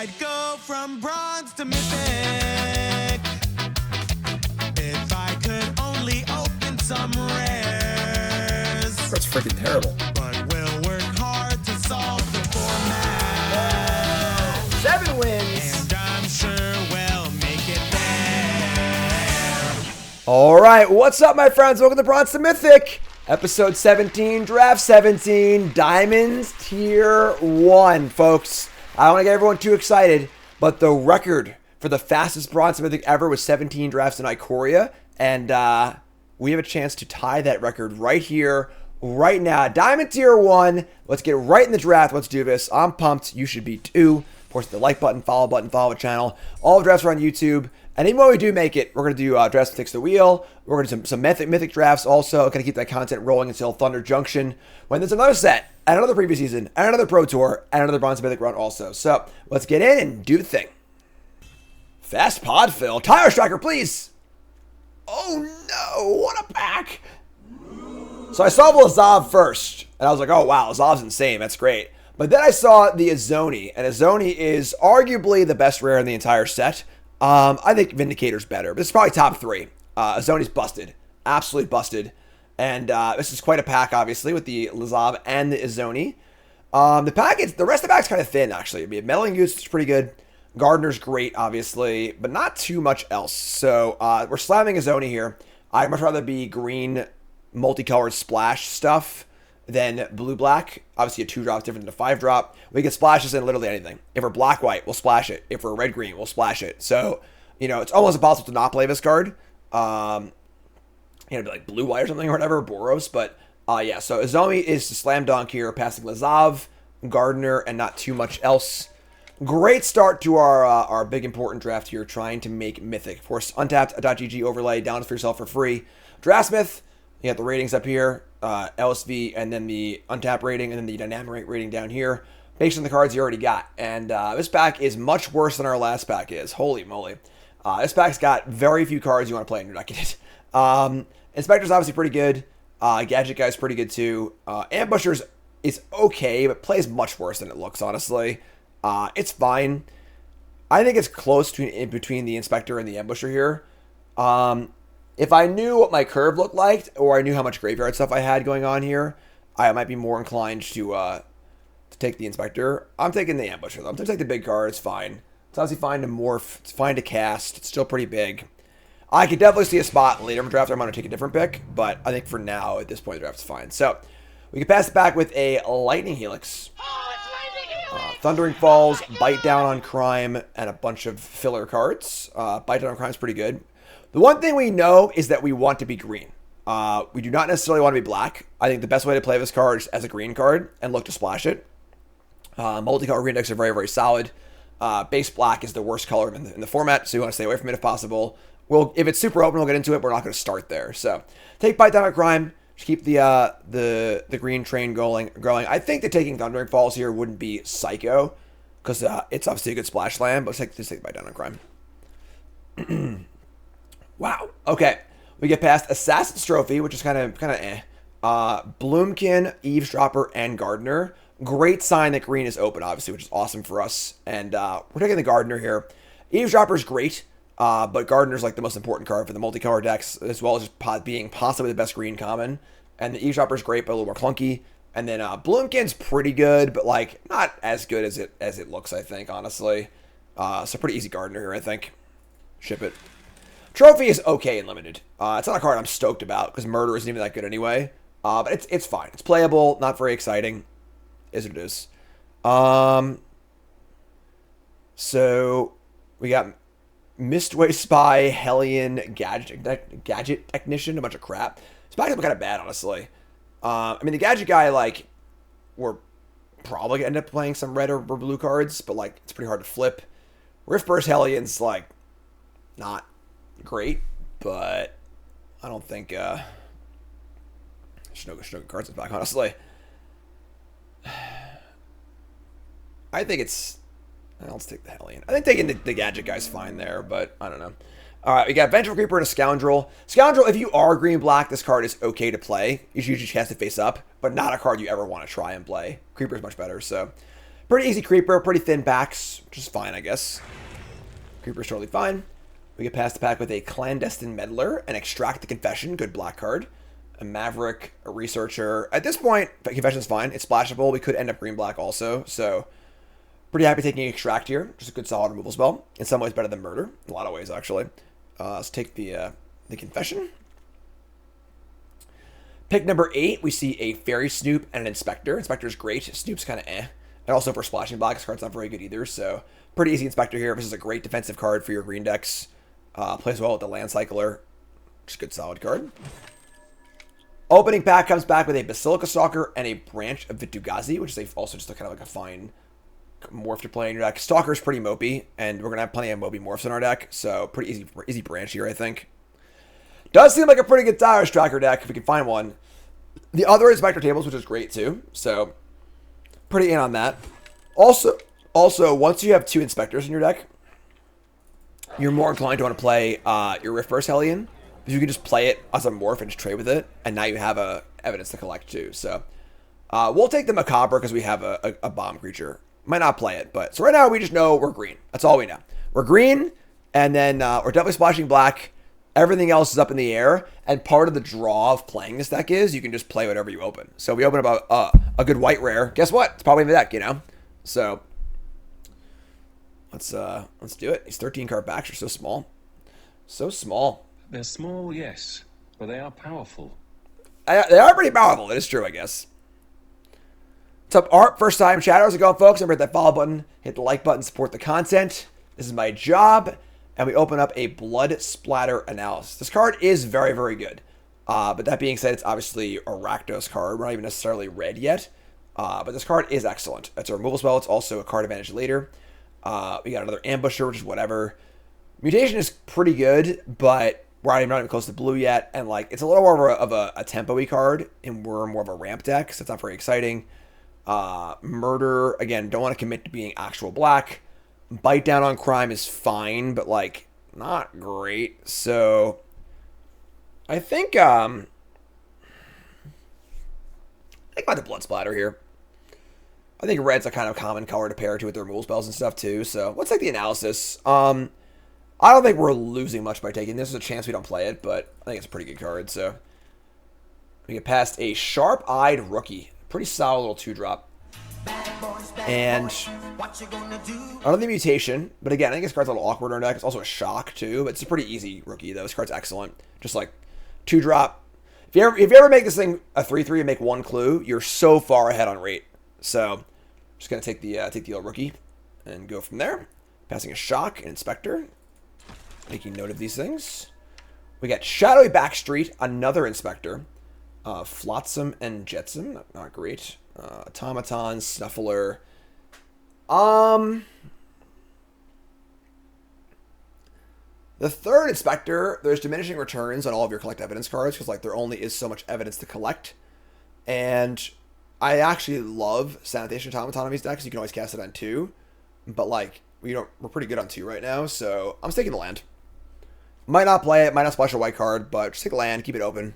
I'd go from bronze to mythic if I could only open some rares. That's freaking terrible. But we'll work hard to solve the format. 7 wins. And I'm sure we'll make it there. All right, what's up, my friends? Welcome to Bronze to Mythic, episode 17, draft 17, Diamonds Tier 1, folks. I don't want to get everyone too excited, but the record for the fastest Bronze to Mythic ever was 17 drafts in Ikoria, and we have a chance to tie that record right here, right now. Diamond Tier 1, let's get right in the draft. Let's do this. I'm pumped. You should be too. Of course, the like button, follow the channel. All the drafts are on YouTube. And even when we do make it, we're going to do drafts to fix the wheel. We're going to do some mythic drafts also. Going to keep that content rolling until Thunder Junction, when there's another set, and another previous season, and another Pro Tour, and another Bronze Mythic run also. So let's get in and do the thing. Fast pod fill. Tire Striker, please. Oh no, what a pack. So I saw Lazav first, and I was like, oh wow, Lazav's insane. That's great. But then I saw the Azoni, and Azoni is arguably the best rare in the entire set. I think Vindicator's better, but it's probably top 3. Azoni's busted. Absolutely busted. And this is quite a pack, obviously, with the Lazav and the Azoni. The rest of the pack's kind of thin, actually. I mean, Meddling Goose is pretty good. Gardener's great, obviously, but not too much else. So we're slamming Azoni here. I'd much rather be green, multicolored splash stuff than blue-black. Obviously, a 2-drop is different than a 5-drop. We can splash this in literally anything. If we're black-white, we'll splash it. If we're red-green, we'll splash it. So, you know, it's almost impossible to not play this card. You know, be like blue-white or something or whatever, Boros. But, yeah, so Azoni is the slam dunk here, passing Lazav, Gardener, and not too much else. Great start to our big important draft here, trying to make Mythic. Of course, untapped .gg overlay, download for yourself for free. Draftsmith, you got the ratings up here. LSV, and then the untap rating, and then the dynamic rating down here, based on the cards you already got. And this pack is much worse than our last pack is. Holy moly. This pack's got very few cards you want to play in your deck. Inspector's obviously pretty good. Gadget Guy's pretty good too. Ambushers is okay, but plays much worse than it looks, honestly. It's fine. I think it's close to between the Inspector and the Ambusher here. If I knew what my curve looked like, or I knew how much graveyard stuff I had going on here, I might be more inclined to take the Inspector. I'm taking the Ambusher, though. I'm going to take the big card. It's fine. It's obviously fine to morph. It's fine to cast. It's still pretty big. I could definitely see a spot later in the draft where I'm going to take a different pick, but I think for now, at this point, the draft is fine. So, we can pass it back with a Lightning Helix. Thundering Falls, Bite Down on Crime, and a bunch of filler cards. Bite Down on Crime is pretty good. The one thing we know is that we want to be green. We do not necessarily want to be black. I think the best way to play this card is as a green card and look to splash it. Multicolor green decks are very, very solid. Base black is the worst color in the format, so you want to stay away from it if possible. If it's super open, we'll get into it. We're not going to start there. So take Bite Down on Crime. Just keep the green train going. I think that taking Thundering Falls here wouldn't be psycho, because it's obviously a good splash land, but just take Bite Down on Crime. Wow. Okay. We get past Assassin's Trophy, which is kind of eh. Bloomkin, Eavesdropper, and Gardener. Great sign that green is open, obviously, which is awesome for us. And we're taking the Gardener here. Eavesdropper is great, but Gardener is like the most important card for the multicolor decks, as well as just being possibly the best green common. And the Eavesdropper is great, but a little more clunky. And then Bloomkin's pretty good, but like not as good as it looks, I think, honestly. So pretty easy Gardener here, I think. Ship it. Trophy is okay and limited. It's not a card I'm stoked about because Murder isn't even that good anyway. But it's fine. It's playable, not very exciting. Is what it is. So we got Mistway Spy, Hellion, Gadget Technician, a bunch of crap. This pack is kind of bad, honestly. I mean, the Gadget Guy, like, we're probably gonna end up playing some red or blue cards, but like it's pretty hard to flip. Rift Burst Hellion's like not great, but I don't think there's no good cards in the back, honestly. I think it's let's take the Hellion. I think taking the Gadget Guy's fine there, but I don't know. All right, we got Vengeful Creeper and a Scoundrel. Scoundrel, if you are green-black, this card is okay to play. You usually cast it face up, but not a card you ever want to try and play. Creeper's much better, so Pretty easy creeper, pretty thin backs, which is fine, I guess. Creeper's totally fine. We get past the pack with a Clandestine Meddler, and Extract the Confession, good black card. A Maverick, a Researcher. At this point, Confession's fine. It's splashable. We could end up green-black also, so pretty happy taking Extract here. Just a good solid removal spell. In some ways better than Murder. In a lot of ways, actually. Let's take the Confession. Pick number 8, we see a Fairy Snoop and an Inspector. Inspector's great. Snoop's kind of eh. And also for splashing black, this card's not very good either, so pretty easy Inspector here. This is a great defensive card for your green decks. Plays well with the Land Cycler. Just a good solid card. Opening pack comes back with a Basilica Stalker and a Branch of Vitu-Ghazi, which is also just kind of like a fine morph to play in your deck. Stalker's pretty mopey, and we're going to have plenty of mopey morphs in our deck, so pretty easy branch here, I think. Does seem like a pretty good Tyrus Tracker deck if we can find one. The other Inspector tables, which is great too, so pretty in on that. Also, once you have 2 Inspectors in your deck, you're more inclined to want to play your Rift Burst Hellion, because you can just play it as a morph and just trade with it, and now you have evidence to collect too. So we'll take the Macabre because we have a bomb creature. Might not play it, but so right now we just know we're green. That's all we know. We're green, and then we're definitely splashing black. Everything else is up in the air, and part of the draw of playing this deck is you can just play whatever you open. So we open up a good white rare. Guess what? It's probably in the deck, you know? So let's do it. These 13 card backs are so small. So small. They're small, yes, but they are powerful. They are pretty powerful. It is true, I guess. What's up, Art? First time chat. How's it going, folks? Remember, hit that follow button, hit the like button, support the content. This is my job. And we open up a Blood Splatter Analysis. This card is very, very good. But that being said, it's obviously a Rakdos card. We're not even necessarily red yet. But this card is excellent. It's a removal spell. It's also a card advantage later. We got another Ambusher, which is whatever. Mutation is pretty good, but we're not even close to blue yet. And like, it's a little more of a tempo-y card, and we're more of a ramp deck, so it's not very exciting. Murder, again, don't want to commit to being actual black. Bite down on crime is fine, but like not great. So I think about the Blood Splatter here. I think red's a kind of common color to pair to with the removal spells and stuff too. So let's take the analysis. I don't think we're losing much by taking this. There's a chance we don't play it, but I think it's a pretty good card. So we get past a Sharp-Eyed Rookie. Pretty solid little 2-drop. And I don't think mutation, but again, I think this card's a little awkward in our deck. It's also a shock too, but it's a pretty easy rookie though. This card's excellent. Just like 2-drop. If you ever make this thing a 3/3 and make 1 clue, you're so far ahead on rate. So just gonna take the old rookie and go from there. Passing a shock and Inspector. Making note of these things. We got Shadowy Backstreet, another Inspector. Flotsam and Jetsam, not great. Automaton, Snuffler. The third Inspector, there's diminishing returns on all of your collect evidence cards because like there only is so much evidence to collect. And I actually love Sanitation Automaton on these decks. You can always cast it on 2, but like we're pretty good on 2 right now, so I'm taking the land. Might not play it, might not splash a white card, but just take a land, keep it open.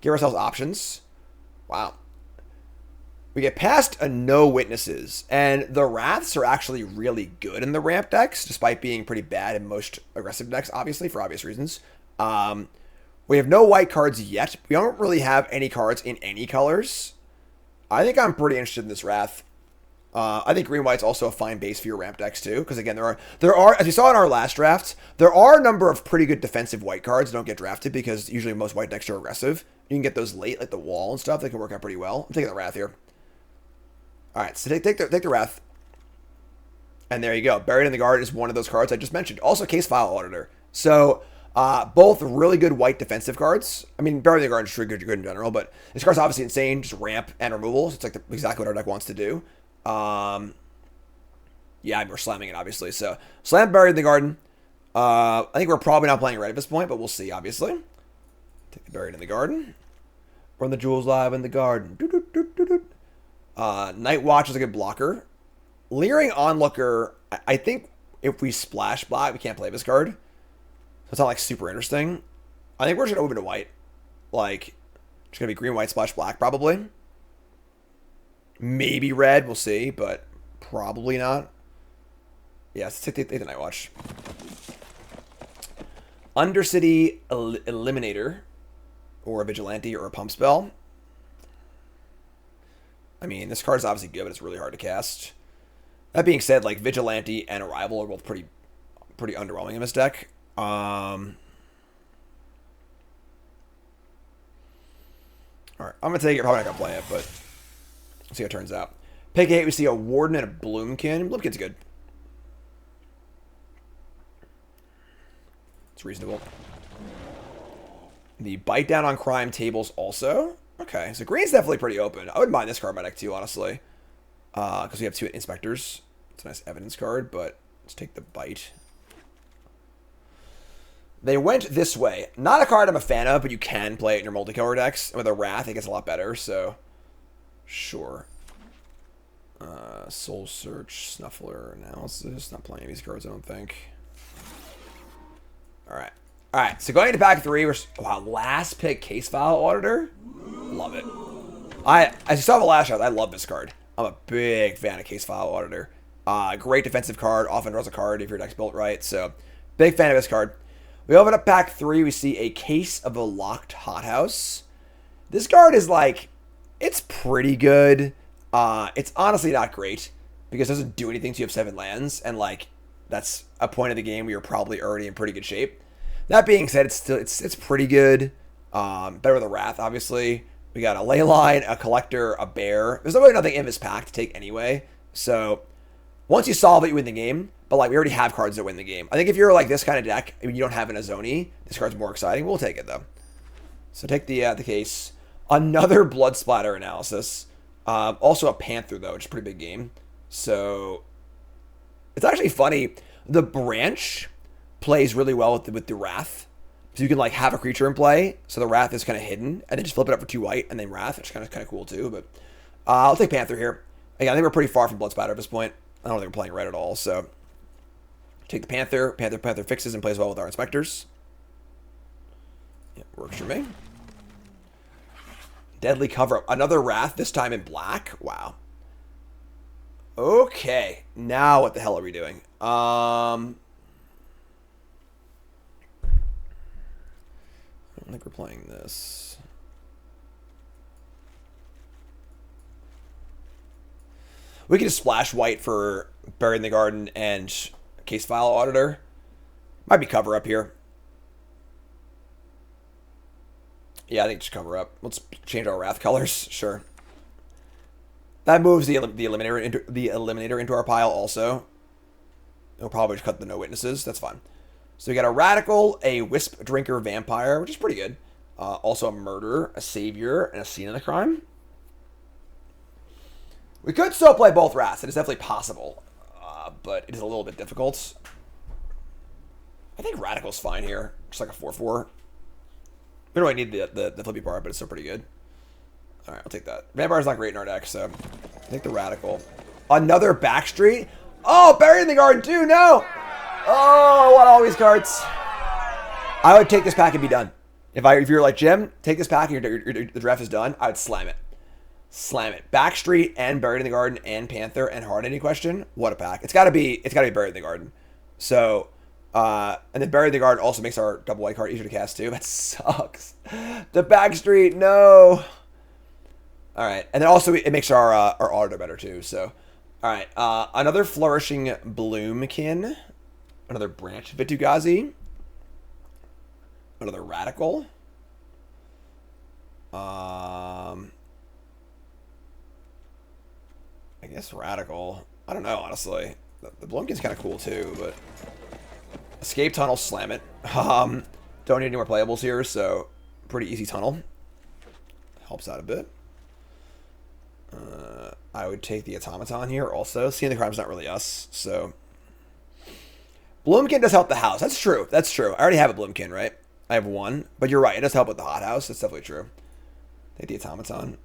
Give ourselves options. Wow. We get past a No Witnesses, and the Wraths are actually really good in the ramp decks, despite being pretty bad in most aggressive decks, obviously, for obvious reasons. We have no white cards yet. We don't really have any cards in any colors. I think I'm pretty interested in this Wrath. I think green-white's also a fine base for your ramp decks, too, because, again, there are, as we saw in our last draft, there are a number of pretty good defensive white cards that don't get drafted, because usually most white decks are aggressive. You can get those late, like the Wall and stuff. They can work out pretty well. I'm taking the Wrath here. All right, so take the Wrath. And there you go. Buried in the Garden is one of those cards I just mentioned. Also, Case File Auditor. So, both really good white defensive cards. I mean, Buried in the Garden is pretty good in general, but this card's obviously insane. Just ramp and removal. So it's like exactly what our deck wants to do. Yeah, we're slamming it, obviously. So, slam Buried in the Garden. I think we're probably not playing red at this point, but we'll see, obviously. Take the Buried in the Garden. Run the Jewels live in the garden. Night Watch is a good blocker. Leering Onlooker, I think if we splash black, we can't play this card. So it's not like super interesting. I think we're just going to move into white. Like, it's going to be green, white, splash black, probably. Maybe red, we'll see, but probably not. Yeah, let's take the Night Watch. Undercity Eliminator, or a Vigilante, or a Pump Spell. I mean, this card is obviously good, but it's really hard to cast. That being said, like, Vigilante and Arrival are both pretty underwhelming in this deck. Alright, I'm going to take it. Probably not going to play it, but we'll see how it turns out. Pick 8, we see a Warden and a Bloomkin. Bloomkin's good. It's reasonable. The Bite Down on Crime tables also. Okay, so green's definitely pretty open. I wouldn't mind this card in my deck too, honestly. Because we have 2 inspectors. It's a nice evidence card, but let's take the Bite. They went this way. Not a card I'm a fan of, but you can play it in your multicolor decks. And with a Wrath, it gets a lot better, so sure. Soul Search, Snuffler, Analysis. Not playing these cards, I don't think. Alright. Alright, so going into pack 3, we're... Wow, last pick Case File Auditor. Love it. As you saw the last shot, I love this card. I'm a big fan of Case File Auditor. Great defensive card. Often draws a card if your deck's built right. So, big fan of this card. We open up pack 3. We see a Case of a Locked Hothouse. This card is like... It's pretty good. It's honestly not great. Because it doesn't do anything until you have 7 lands. And like... That's a point of the game where you're probably already in pretty good shape. That being said, it's pretty good. Better with a Wrath, obviously. We got a Leyline, a Collector, a Bear. There's really nothing in this pack to take anyway. So, once you solve it, you win the game. But, like, we already have cards that win the game. I think if you're, like, this kind of deck, and you don't have an Azoni, this card's more exciting. We'll take it, though. So, take the Case. Another Blood Splatter Analysis. Also a Panther, though, which is a pretty big game. So, it's actually funny. The Branch plays really well with the Wrath. So you can like have a creature in play, so the Wrath is kind of hidden, and then just flip it up for 2 white, and then Wrath, which is kind of cool too. But I'll take Panther here. Again, I think we're pretty far from Blood Splatter at this point. I don't think we're playing red at all, so take the Panther. Panther fixes and plays well with our Inspectors. Yeah, works for me. Deadly Cover-Up. Another Wrath, this time in black. Wow. Okay, now what the hell are we doing? I don't think we're playing this. We can just splash white for Buried in the Garden and Case File Auditor. Might be cover up here. Yeah, I think just cover up. Let's change our Wrath colors. Sure. That moves the Eliminator into our pile also. We'll probably just cut the No Witnesses. That's fine. So we got a Radical, a Wisp Drinker Vampire, which is pretty good. Also a Murderer, a Savior, and a Scene of the Crime. We could still play both Wraths. It is definitely possible. But it is a little bit difficult. I think Radical's fine here. Just like a 4/4. We don't really need the flippy part, but it's still pretty good. Alright, I'll take that. Vampire's not great in our deck, so I think the Radical. Another Backstreet. Oh, Buried in the Garden too. No. Oh, I want all these cards. I would take this pack and be done. If you're like Jim, take this pack and the draft is done. I would slam it. Slam it. Backstreet and Buried in the Garden and Panther and Hard Any Question. What a pack. It's gotta be Buried in the Garden. So and then Buried in the Garden also makes our double white card easier to cast too. That sucks. The Backstreet, no. Alright. And then also it makes our auditor better too. So alright. Another Flourishing Bloomkin. Another Branch Vitugazi. Another Radical. I guess Radical. I don't know, honestly. The Bloomkin's kind of cool too, but Escape Tunnel, slam it. Don't need any more playables here, so pretty easy tunnel. Helps out a bit. I would take the Automaton here also. Seeing the Crime's not really us, so Bloomkin does help the house. That's true. That's true. I already have a Bloomkin, right? I have one, but you're right. It does help with the hot house. That's definitely true. Take the Automaton.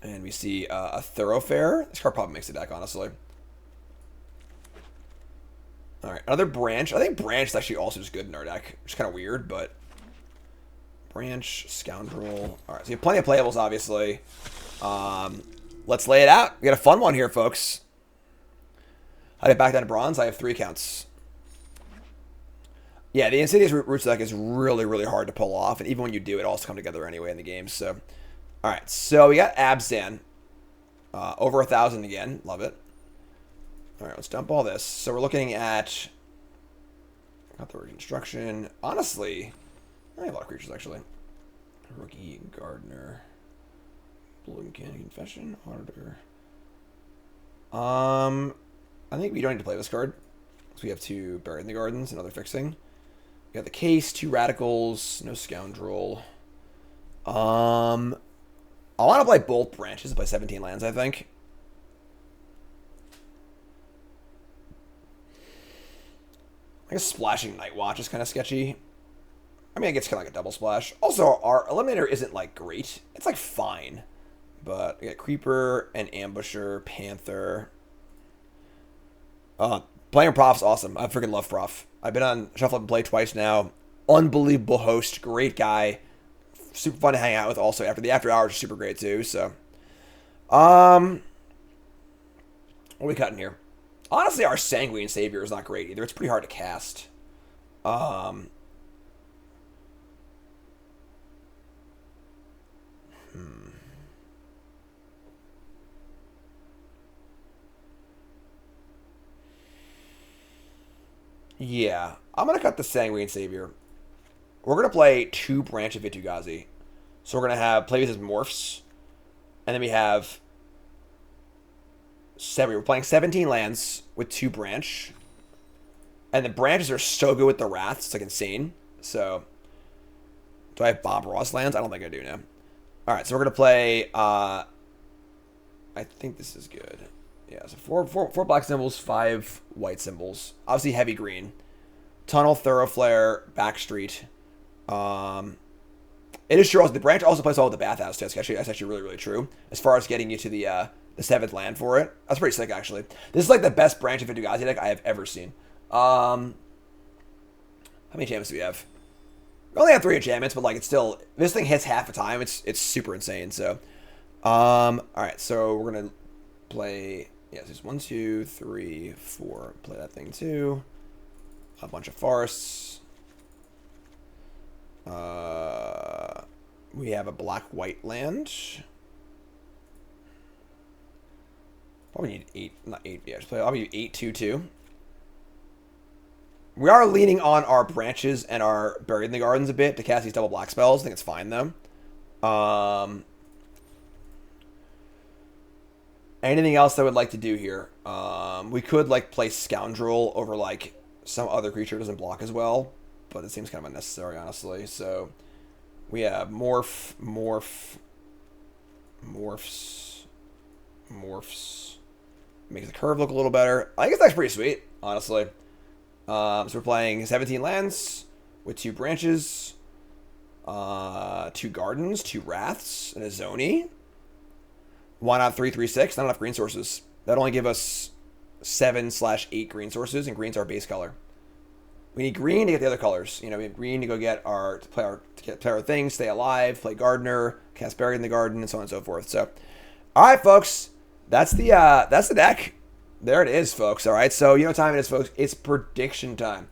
And we see a Thoroughfare. This card probably makes the deck, honestly. Alright, another Branch. I think Branch is actually also just good in our deck. Which is kind of weird, but Branch, Scoundrel. Alright, so you have plenty of playables, obviously. Let's lay it out. We got a fun one here, folks. I get back down to bronze. I have 3 accounts. Yeah, the Insidious Roots deck is really, really hard to pull off. And even when you do, it all come together anyway in the game. So, all right. So we got Abzan. Over 1,000 again. Love it. All right, let's dump all this. So we're looking at... Got the Reconstruction. Honestly, I have a lot of creatures, actually. Rookie, Gardener. Bloom Cannon, Confession, Auditor. I think we don't need to play this card. So we have 2 Buried in the Gardens, another fixing. We got the Case, 2 Radicals, no Scoundrel. I want to play both branches to play 17 lands, I think. I guess splashing Night Watch is kind of sketchy. I mean, I guess it's kind of like a double splash. Also, our Eliminator isn't, like, great. It's, like, fine. But we got Creeper and Ambusher, Panther. Playing Prof's awesome. I freaking love Prof. I've been on Shuffle Up and Play twice now. Unbelievable host. Great guy. Super fun to hang out with also. The after hours are super great too. So, what are we cutting here? Honestly, our Sanguine Savior is not great either. It's pretty hard to cast. Yeah, I'm going to cut the Sanguine Savior. We're going to play 2 Branch of Vitu-Ghazi. So we're going to have play these as Morphs. And then we have 7. We're playing 17 lands with 2 Branch. And the branches are so good with the Wraths. It's like insane. So, do I have Bob Ross lands? I don't think I do now. Alright, so we're going to play... I think this is good. Yeah, so four black symbols, 5 white symbols. Obviously heavy green. Tunnel, Thoroughfare, Backstreet. It is true. Also, the branch also plays all with the Bathhouse too. That's actually really, really true. As far as getting you to the 7th land for it. That's pretty sick, actually. This is like the best branch of Vitu-Ghazi deck I have ever seen. How many enchantments do we have? We only have 3 enchantments, but like it's still... This thing hits half the time. It's super insane, so... Alright, so we're gonna play... Yes, there's 1, 2, 3, 4. Play that thing too. A bunch of forests. We have a black-white land. Probably need 8. Not 8. Yeah, just play. I'll be 8, 2, 2. We are leaning on our branches and our Buried in the Gardens a bit to cast these double black spells. I think it's fine though. Anything else I would like to do here? We could like play Scoundrel over like some other creature doesn't block as well, but it seems kind of unnecessary, honestly. So we have Morphs. Makes the curve look a little better. I think that's pretty sweet, honestly. So we're playing 17 lands with 2 branches, 2 gardens, 2 wraths, and a Zoni. Why not 3/3/6? Not enough green sources. That only give us 7/8 green sources, and green's our base color. We need green to get the other colors. You know, we have green to go get to play our things, stay alive, play gardener, cast Buried in the Garden, and so on and so forth. So, all right, folks, that's the deck. There it is, folks. All right, so you know what time it is, folks. It's prediction time.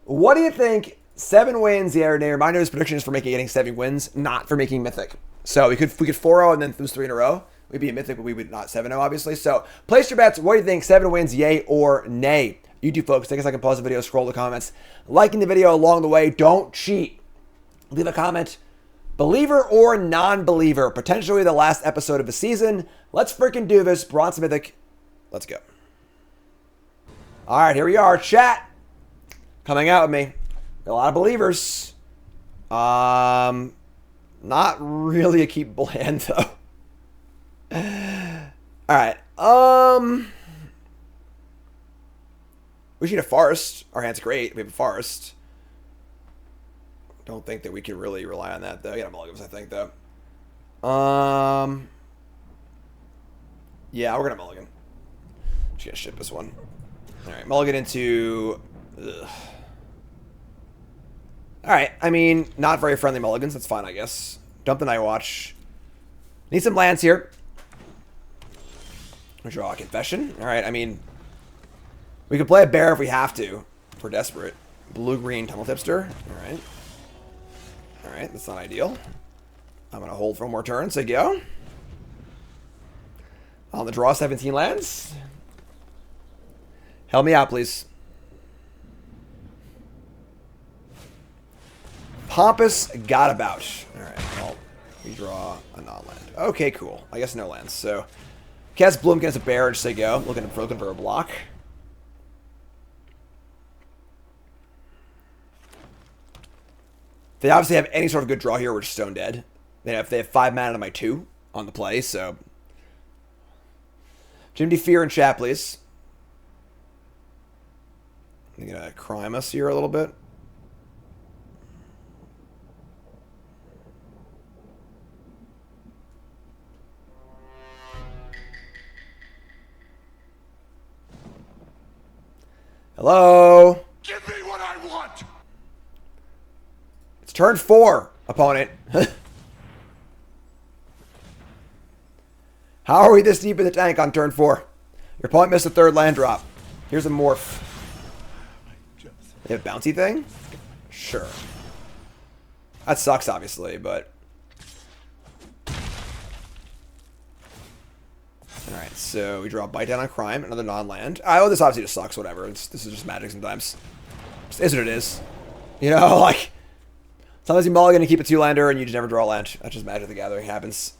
What do you think? 7 wins the other day. Reminder: his prediction is for getting 7 wins, not for making Mythic. So we could 4-0 and then lose 3 in a row. We'd be a Mythic, but we would not 7-0, obviously. So place your bets. What do you think? 7 wins, yay or nay? You two folks, take a second, pause the video, scroll the comments. Liking the video along the way. Don't cheat. Leave a comment. Believer or non-believer? Potentially the last episode of the season. Let's freaking do this. Bronze Mythic. Let's go. All right, here we are. Chat. Coming out with me. A lot of believers. Not really a keepable hand, though. Alright, we should have Forest. Our hand's great. We have a Forest. Don't think that we can really rely on that, though. We got mulligans, I think, though. Yeah, we're gonna mulligan. Just gonna ship this one. Alright, mulligan into... Alright, I mean, not very friendly mulligans. That's fine, I guess. Dump the Night Watch. Need some lands here. We draw a Confession. Alright, I mean, we could play a bear if we have to. If we're desperate. Blue-green Tunnel Tipster. Alright. Alright, that's not ideal. I'm going to hold for one more turn, so go. On the draw, 17 lands. Help me out, please. Pompous Gadabout. Alright, well, we draw a non-land. Okay, cool. I guess no lands. So, cast Bloom against a bear, just say go. Looking for a block. They obviously have any sort of good draw here, we're just stone dead. They have 5 mana to my 2 on the play, so. Jim Fear and chat, please. They're gonna crime us here a little bit. Hello? Give me what I want! It's turn 4, opponent. How are we this deep in the tank on turn 4? Your opponent missed a 3rd land drop. Here's a morph. They have a bouncy thing? Sure. That sucks, obviously, but... Alright, so we draw a Bite Down on Crime, another non-land. Oh, this obviously just sucks, whatever. This is just magic sometimes. Just is what it is. You know, like... Sometimes you mulligan to keep a 2-lander and you just never draw a land. That's just Magic the Gathering happens.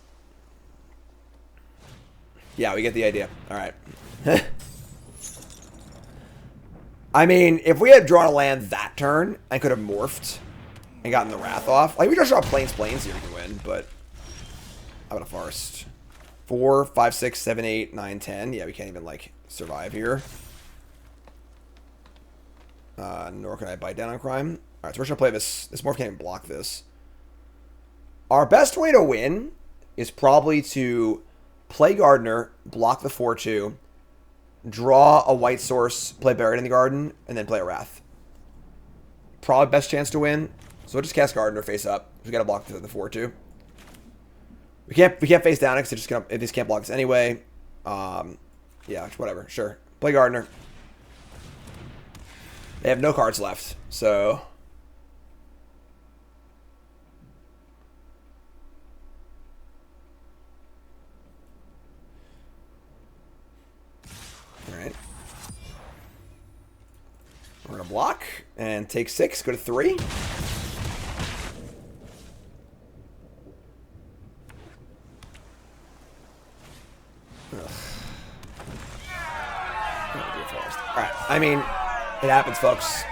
Yeah, we get the idea. Alright. I mean, if we had drawn a land that turn, I could have morphed and gotten the Wrath off. Like, we just draw Plains here, we can win, but... How about a Forest? 4, 5, 6, 7, 8, 9, 10. Yeah, we can't even, like, survive here. Nor can I Bite Down on Crime. Alright, so we're just gonna play this. This morph can't even block this. Our best way to win is probably to play Gardener, block the 4-2, draw a white source, play Buried in the Garden, and then play a Wrath. Probably best chance to win. So we'll just cast Gardener face up. We gotta block the 4-2. We can't face down it because it just can't block this anyway. Yeah, whatever. Sure. Play Gardener. They have no cards left, so... Alright. We're gonna block and take 6, go to 3. Alright, I mean, it happens, folks.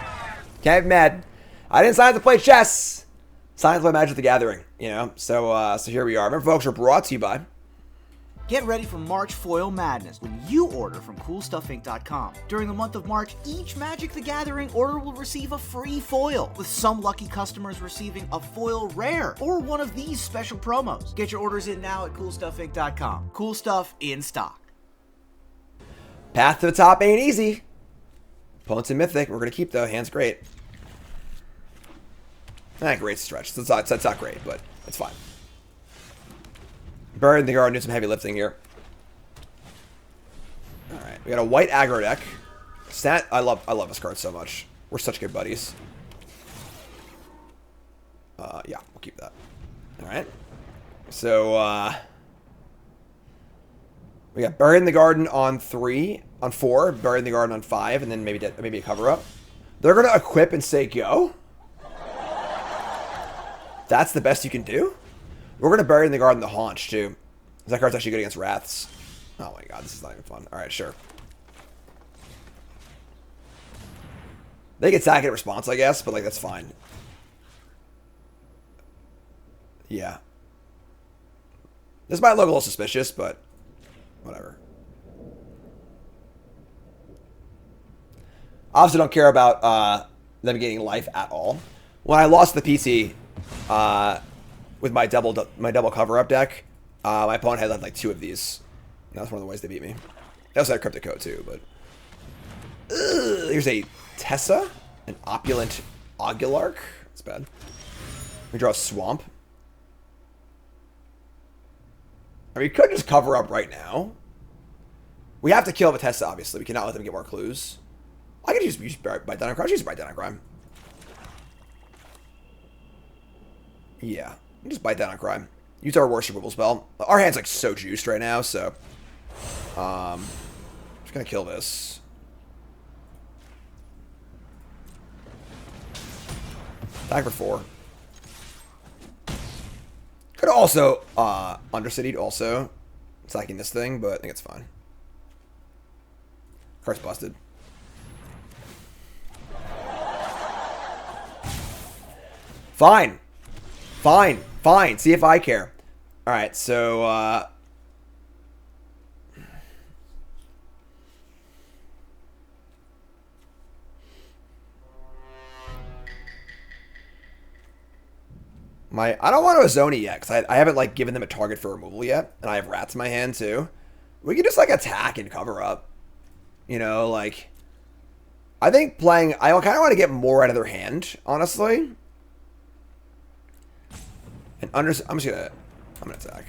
Can't be mad. I didn't sign up to play chess. Signed up to play Magic the Gathering, you know? So here we are. Remember, folks, we're brought to you by... Get ready for March Foil Madness when you order from CoolStuffInc.com. During the month of March, each Magic the Gathering order will receive a free foil, with some lucky customers receiving a foil rare or one of these special promos. Get your orders in now at CoolStuffInc.com. Cool stuff in stock. Path to the top ain't easy. Opponents in Mythic. We're going to keep, though. Hand's great. Great stretch. That's not great, but it's fine. Buried in the Garden, do some heavy lifting here. Alright, we got a white aggro deck. I love this card so much. We're such good buddies. Yeah, we'll keep that. Alright. So, we got Buried in the Garden on 4, Buried in the Garden on 5, and then maybe a cover-up. They're going to equip and say go? That's the best you can do? We're going to Bury in the Garden the Haunch, too. That card's actually good against Wraths. Oh my god, this is not even fun. Alright, sure. They get sack at response, I guess, but, like, that's fine. Yeah. This might look a little suspicious, but whatever. Obviously don't care about them gaining life at all. When I lost the PT... with my double cover-up deck, my opponent had like 2 of these. And that's one of the ways they beat me. They also had Cryptic Code too, but... here's a Tessa, an Opulent Augularch. That's bad. We draw a Swamp. I mean, we could just cover up right now. We have to kill Vitessa, obviously. We cannot let them get more clues. I could use Bite Down on Crime. Use Bite Down on Crime. Yeah. Just Bite Down on Crime. Use our Worship Removal spell. Our hand's like so juiced right now, so... just gonna kill this. Attack for 4. Could also Undercity'd also attacking this thing, but I think it's fine. Card's busted. Fine. Fine. Fine. See if I care. Alright, so I don't want to Azoni yet, because I haven't, like, given them a target for removal yet, and I have rats in my hand, too. We can just, like, attack and cover up. You know, like... I think playing... I kind of want to get more out of their hand, honestly. And I'm just gonna... I'm gonna attack.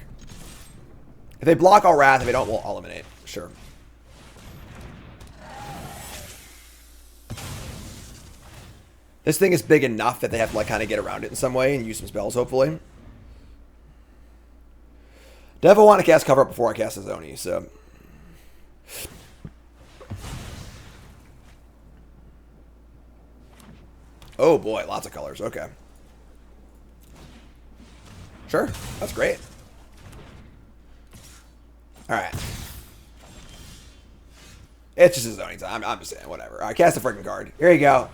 If they block, I'll wrath. If they don't, I'll eliminate. Sure. This thing is big enough that they have to, like, kind of get around it in some way and use some spells, hopefully. Definitely want to cast cover up before I cast Azoni, so... Oh boy, lots of colors. Okay. Sure, that's great. Alright. It's just Azoni time. I'm just saying, whatever. Alright, cast a freaking card. Here you go.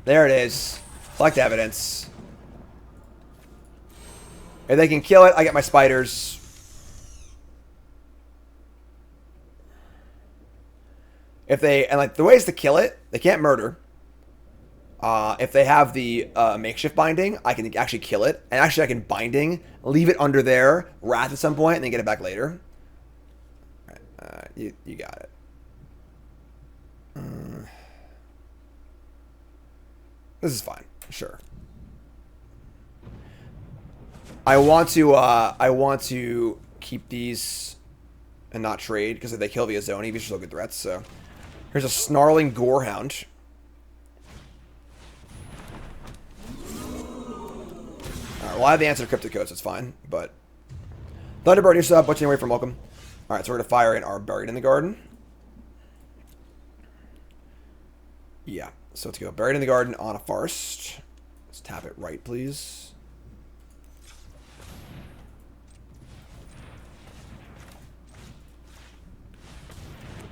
There it is. Collect evidence. If they can kill it, I get my spiders. If they... And, like, the ways to kill it, they can't murder. If they have the makeshift binding, I can actually kill it. And actually, I can binding, leave it under there, wrath at some point, and then get it back later. Alright, you got it. This is fine. Sure. I want to keep these and not trade, because if they kill the Azoni, these are still good threats, so. Here's a Snarling Gorehound. Alright, well I have the answer to Cryptic Code, so it's fine, but... Thunderbird, you're sub, watching away from welcome. Alright, so we're going to fire in our Buried in the Garden. Yeah, so let's go Buried in the Garden on a Farst. Let's tap it right, please.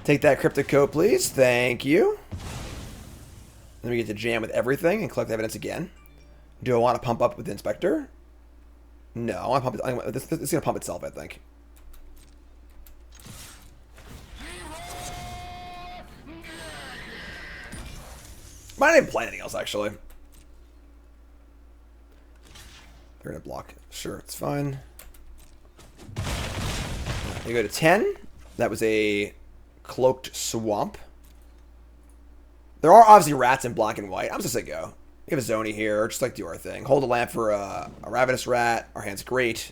Take that Cryptic Code, please. Thank you. Then we get to jam with everything and collect evidence again. Do I want to pump up with the Inspector? No, I want to pump it. This is going to pump itself, I think. Might not even play anything else, actually. They're going to block. Sure, it's fine. You go to 10. That was a Cloaked Swamp. There are obviously rats in black and white. I'm just going to say go. We have a Zoni here. Just like do our thing. Hold a lamp for a Ravenous Rat. Our hand's great.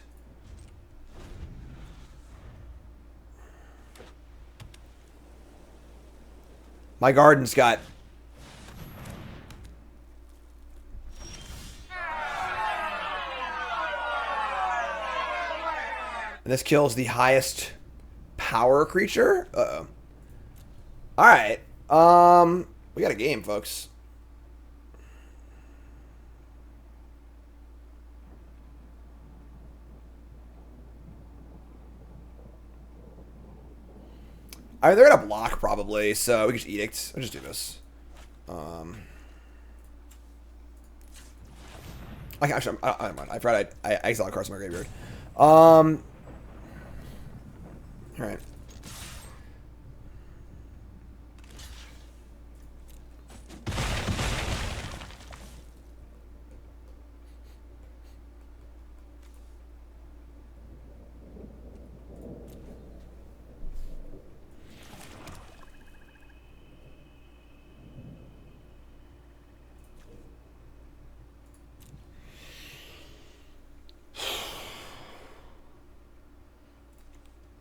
My garden's got... And this kills the highest power creature? Uh-oh. Alright. We got a game, folks. I mean, they're gonna block probably, so we can just Edict. I'll just do this. Actually, I forgot I exiled cards from my graveyard. Alright.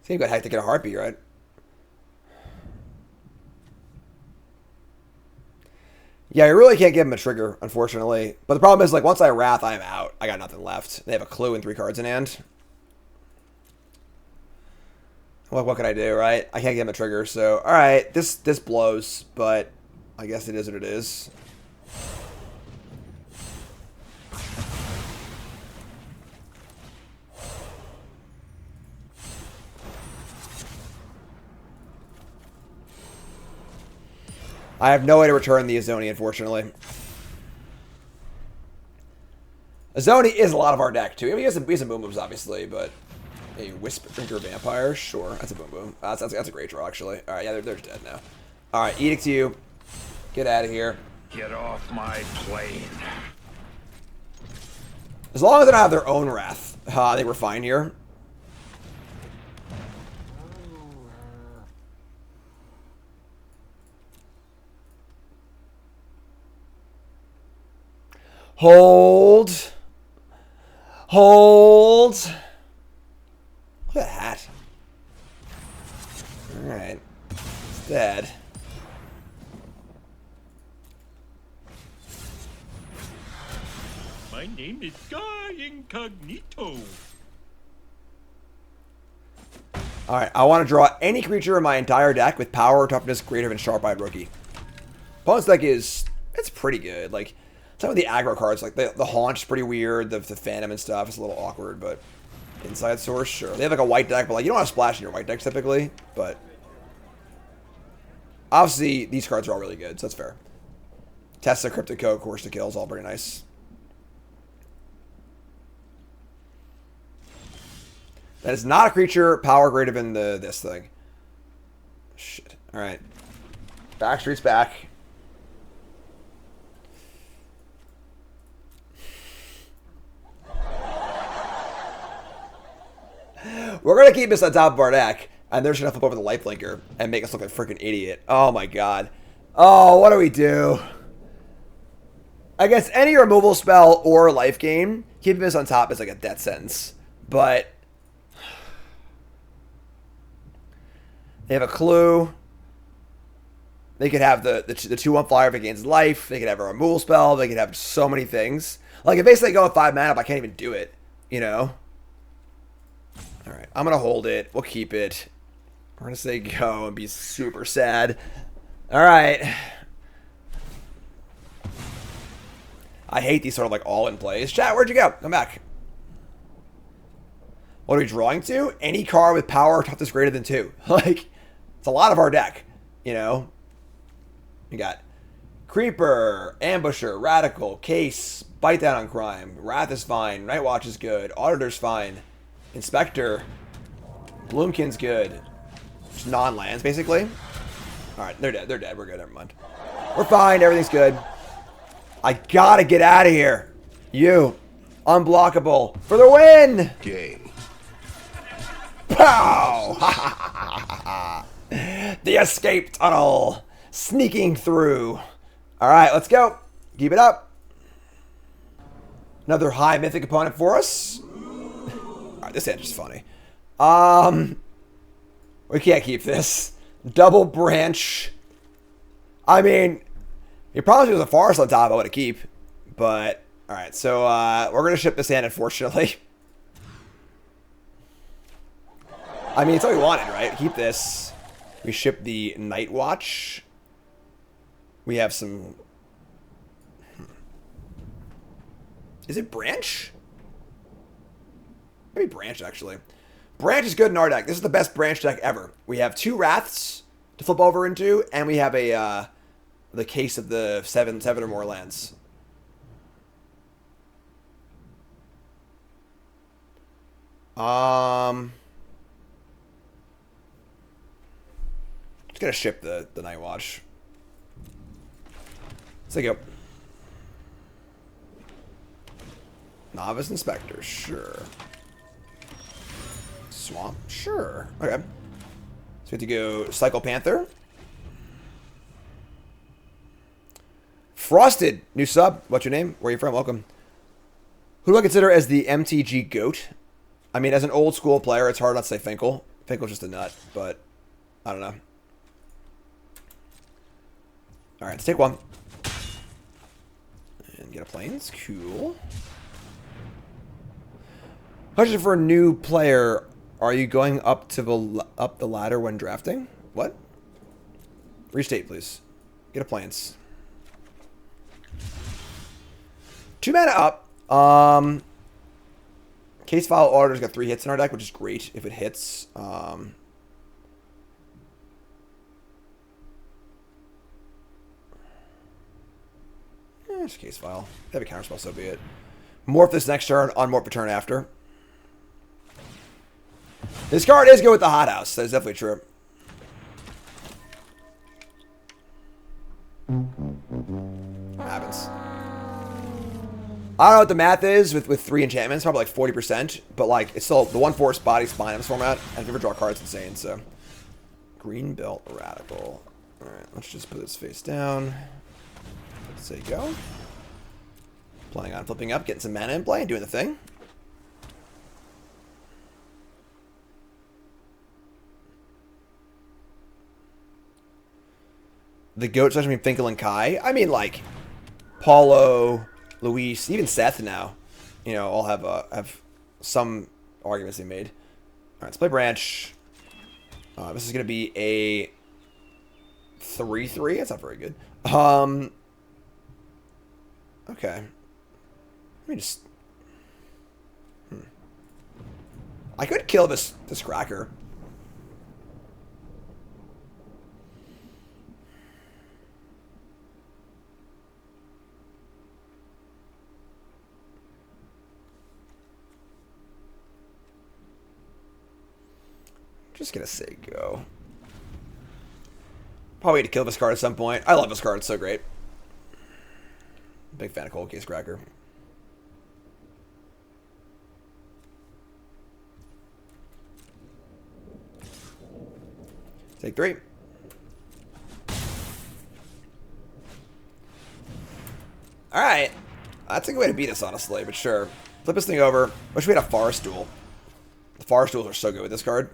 Seems got hectic in a heartbeat, right? Yeah, I really can't give him a trigger, unfortunately. But the problem is, like, once I Wrath, I'm out. I got nothing left. They have a clue and 3 cards in hand. What can I do, right? I can't give him a trigger, so... Alright, this blows, but I guess it is what it is. I have no way to return the Azoni, unfortunately. Azoni is a lot of our deck, too. I mean, he has some boom booms, obviously, but... A Whisper Drinker Vampire? Sure. That's a boom boom. That's a great draw, actually. Alright, yeah, they're dead now. Alright, Edict to you. Get out of here. Get off my plane. As long as they don't have their own Wrath, I think we're fine here. Hold. Hold. Look at that. Alright. It's dead. My name is Guy Incognito. Alright, I want to draw any creature in my entire deck with power or toughness greater than Sharp-Eyed Rookie. Opponent's deck is... It's pretty good. Like, some of the aggro cards, like the Haunch is pretty weird. The Phantom and stuff is a little awkward, but... Inside Source, sure. They have like a white deck, but like you don't have splash in your white decks typically, but... Obviously, these cards are all really good, so that's fair. Tessa, Cryptico, Course to Kill is all pretty nice. That is not a creature power greater than this thing. Shit. Alright. Backstreet's back. We're going to keep this on top of our deck, and they're just going to flip over the Lifelinker and make us look like a freaking idiot. Oh my god. Oh, what do we do? Against any removal spell or life gain, keeping this on top is like a death sentence. But... They have a clue. They could have the 2/1 flyer if it gains life. They could have a removal spell. They could have so many things. Like, if basically go with 5 mana, but I can't even do it. You know? Alright, I'm going to hold it. We'll keep it. We're going to say go and be super sad. Alright. I hate these sort of like all-in plays. Chat, where'd you go? Come back. What are we drawing to? Any card with power or toughness greater than 2. Like, it's a lot of our deck, you know? We got Creeper, Ambusher, Radical, Case, Bite Down on Crime, Wrath is fine, Night Watch is good, Auditor's fine, Inspector, Bloomkin's good. Just non-lands, basically. Alright, they're dead. They're dead. We're good. Never mind. We're fine. Everything's good. I gotta get out of here. You. Unblockable. For the win! Game. Pow! The escape tunnel. Sneaking through. Alright, let's go. Keep it up. Another high mythic opponent for us. Alright, this hand's just funny. We can't keep this. Double branch. I mean, you probably was a forest on top I would have keep. But, alright, so we're going to ship this hand, unfortunately. I mean, it's all we wanted, right? Keep this. We ship the Night Watch. We have some... Is it Branch? Maybe Branch, actually. Branch is good in our deck. This is the best Branch deck ever. We have 2 Wraths to flip over into, and we have a the case of the 7 or more lands. Just gonna ship the Night Watch. Let's take it. Novice Inspector, sure. Swamp, sure. Okay. So we have to go Cycle Panther. Frosted, new sub. What's your name? Where are you from? Welcome. Who do I consider as the MTG GOAT? I mean, as an old school player, it's hard not to say Finkel. Finkel's just a nut, but I don't know. All right, let's take one. And get a planes. Cool. Question for a new player. Are you going up to the ladder when drafting? What? Restate, please. Get a planes. 2 mana up. Case File Auditor's got 3 hits in our deck, which is great if it hits. Just Case File. They have a counterspell, so be it. Morph this next turn, unmorph the turn after. This card is good with the hothouse. That is definitely true. What happens? I don't know what the math is with 3 enchantments, probably like 40%, but like it's still the 1/4 body spine in this format, and if you ever draw cards, insane. So, green belt radical. All right, let's just put this face down. Let's say go. Planning on flipping up, getting some mana in play, and doing the thing. The GOAT session between Finkel and Kai. I mean, like Paulo, Luis, even Seth now, you know, all have some arguments they made. All right, let's play Branch. This is going to be a 3/3. That's not very good. Okay. Let me just... I could kill this Cracker. Just gonna say go. Probably to kill this card at some point. I love this card, it's so great. Big fan of Cold Case Cracker. Take 3. Alright. That's a good way to beat us, honestly, but sure. Flip this thing over. Wish we had a Forest Duel. The Forest Duels are so good with this card.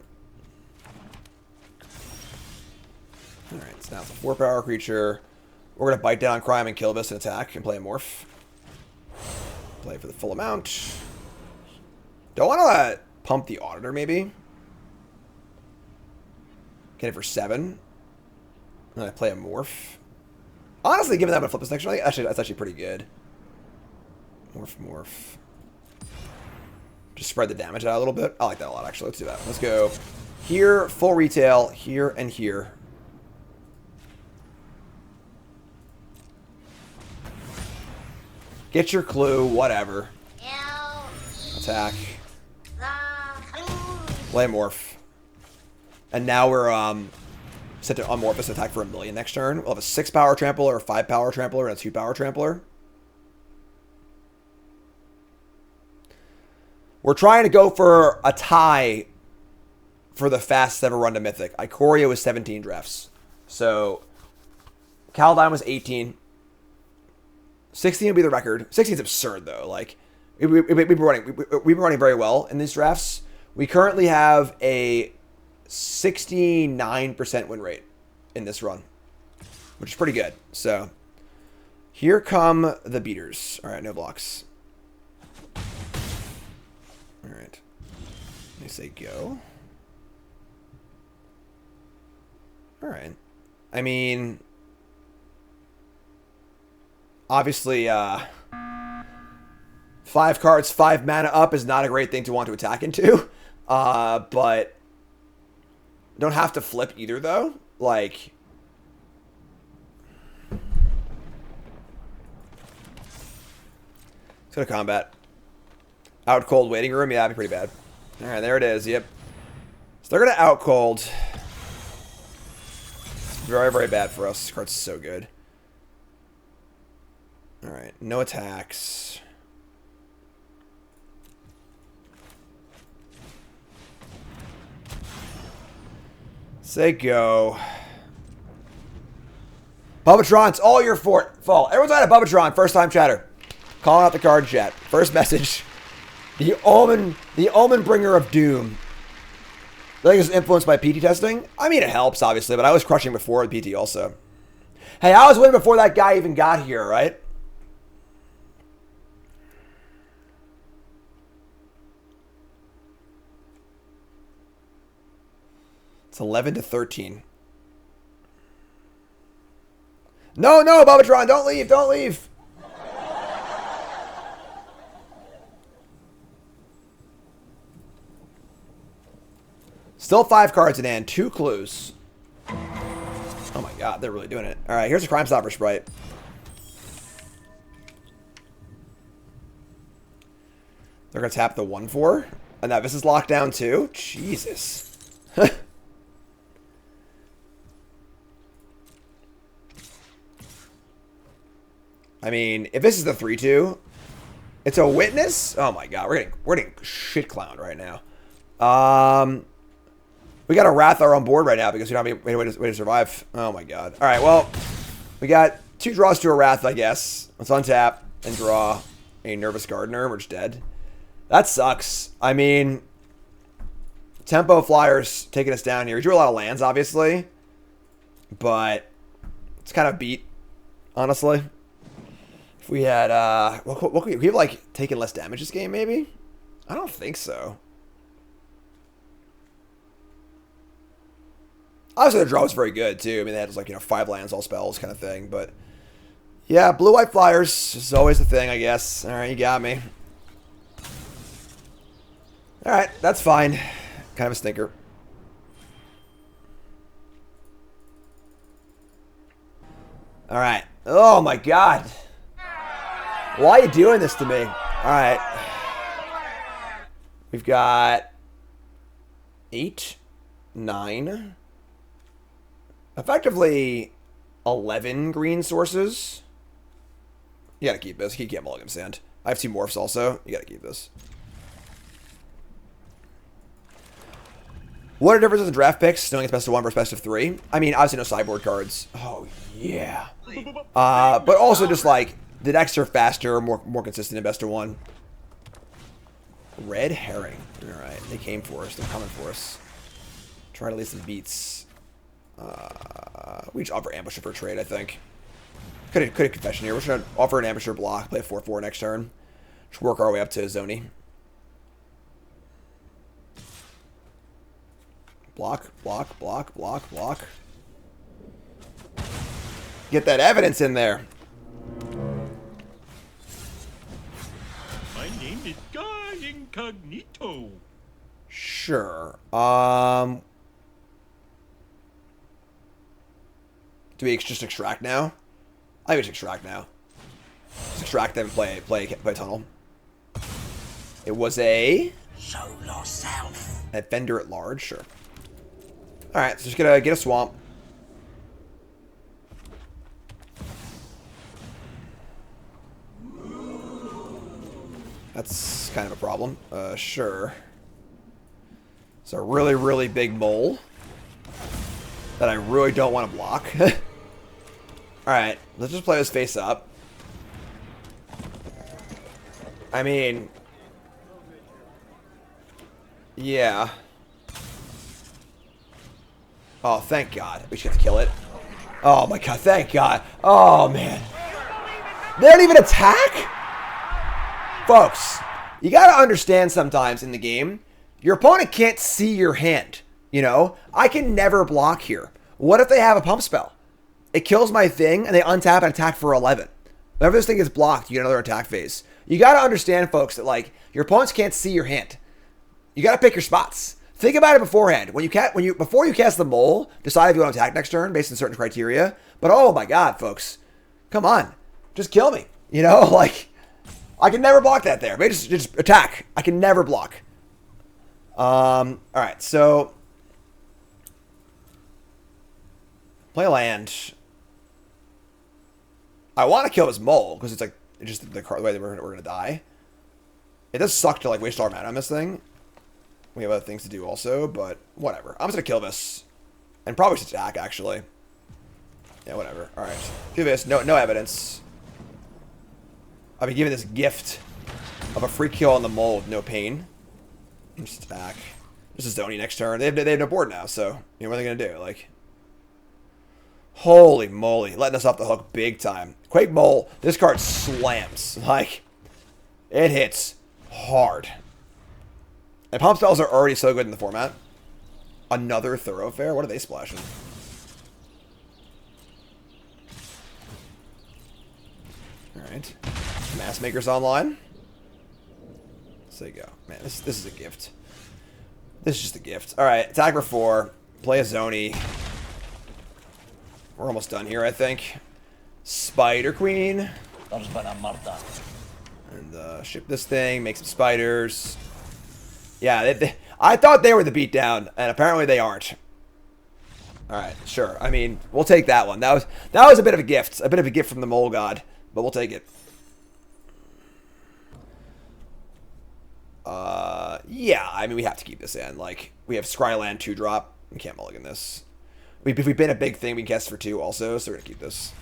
Alright, so now it's a 4-power creature. We're going to bite down Crime and kill this and attack and play a Morph. Play for the full amount. Don't want to pump the Auditor, maybe. Get it for 7. And then I play a Morph. Honestly, given that I'm going to flip this next turn, actually, that's actually pretty good. Morph. Just spread the damage out a little bit. I like that a lot, actually. Let's do that. Let's go here, full retail, here, and here. Get your clue, whatever. Attack. Play Morph. And now we're set to unmorph this attack for 1,000,000 next turn. We'll have a 6-power trampler, a 5-power trampler, and a 2-power trampler. We're trying to go for a tie for the fastest ever run to Mythic. Ikoria was 17 drafts. So, Kaldheim was 18. 16 would be the record. 16 is absurd, though. Like, we've been running very well in these drafts. We currently have a 69% win rate in this run, which is pretty good. So, here come the beaters. All right, no blocks. All right. Let me say go. All right. I mean, obviously, 5 cards, 5 mana up is not a great thing to want to attack into. But don't have to flip either, though. Like, let's go to combat. Out cold waiting room. Yeah, that'd be pretty bad. All right, there it is. Yep. So they're gonna out cold. It's very, very bad for us. This card's so good. All right, no attacks. Say go. Bubbatron's all your fault. Everyone's on a Bubbatron. First time chatter. Calling out the card chat. First message. The Omen Bringer of Doom. I think it's influenced by PT testing. I mean, it helps, obviously, but I was crushing before with PT also. Hey, I was winning before that guy even got here, right? It's 11 to 13. No, no, Bobatron, don't leave, don't leave. Still 5 cards in hand, 2 clues. Oh my god, they're really doing it. All right, here's a Crime Stopper Sprite. They're going to tap the 1/4. And now this is locked down too? Jesus. I mean, if this is the 3/2, it's a witness? Oh my god, we're getting shit clowned right now. We got a Wrathar on board right now because we don't have any way to survive. Oh my god. Alright, well, we got 2 draws to a Wrath, I guess. Let's untap and draw a Nervous Gardener. We're just dead. That sucks. I mean, Tempo Flyers taking us down here. We drew a lot of lands, obviously. But it's kind of beat, honestly. If we had, what could we have, like, taken less damage this game, maybe? I don't think so. Obviously, the draw was very good, too. I mean, they had, like, 5 lands, all spells kind of thing. But, yeah, blue-white Flyers is always the thing, I guess. All right, you got me. All right, that's fine. Kind of a stinker. All right. Oh, my God. Why are you doing this to me? All right. We've got 8, 9, effectively 11 green sources. You gotta keep this. You can't mulligan sand. I have 2 morphs also. You gotta keep this. What are differences in draft picks? Knowing it's best of 1 versus best of 3. I mean, obviously no sideboard cards. Oh, yeah. But also just like, the decks are faster, more consistent in best of 1. Red Herring. Alright, they came for us. They're coming for us. Try to lead some beats. We just offer Ambusher for a trade, I think. Could have Confession here. We're just going to offer an Ambusher block, play a 4/4 next turn. Just work our way up to Zoni. Block, block, block, block, block. Get that evidence in there. My name is Guy Incognito. Sure. Do we just extract now? I think we just extract now. Just extract them and play tunnel. It was a Show yourself. Defender at large, sure. Alright, so just gonna get a swamp. That's kind of a problem. Sure. It's a really, really big mole that I really don't want to block. Alright, let's just play this face up. I mean, yeah. Oh, thank God. We should have to kill it. Oh my God, thank God. Oh man. They don't even attack? Folks, you gotta understand sometimes in the game, your opponent can't see your hand. You know, I can never block here. What if they have a pump spell? It kills my thing and they untap and attack for 11. Whenever this thing is blocked, you get another attack phase. You gotta understand, folks, that like your opponents can't see your hand. You gotta pick your spots. Think about it beforehand. Before you cast the mole, decide if you want to attack next turn based on certain criteria. But oh my God, folks, come on, just kill me. You know, like I can never block that there. Maybe just attack. I can never block. All right, so play land. I want to kill this mole because it's like just the way that we're gonna die. It does suck to like waste our mana on this thing. We have other things to do also, but whatever. I'm just gonna kill this and probably just attack actually. Yeah, whatever. All right, do this. No evidence. I've been given this gift of a free kill on the mole with no pain. Just attack. This is Zoni next turn. They have no board now, so you know what are they gonna do? Like, holy moly, letting us off the hook big time. Quake Mole. This card slams. Like, it hits hard. And pump spells are already so good in the format. another Thoroughfare? What are they splashing? Alright. Mass Maker's online. So you go. Man, this is a gift. This is just a gift. Alright, attack for 4. Play a Zoni. We're almost done here, I think. Spider Queen. And ship this thing, make some spiders. Yeah, I thought they were the beatdown, and apparently they aren't. Alright, sure. I mean, we'll take that one. That was a bit of a gift. A bit of a gift from the Mole God, but we'll take it. Yeah, I mean, we have to keep this in. Like, we have Scryland 2-drop. We can't mulligan this. If we bid a big thing, we can cast for 2 also, so we're going to keep this.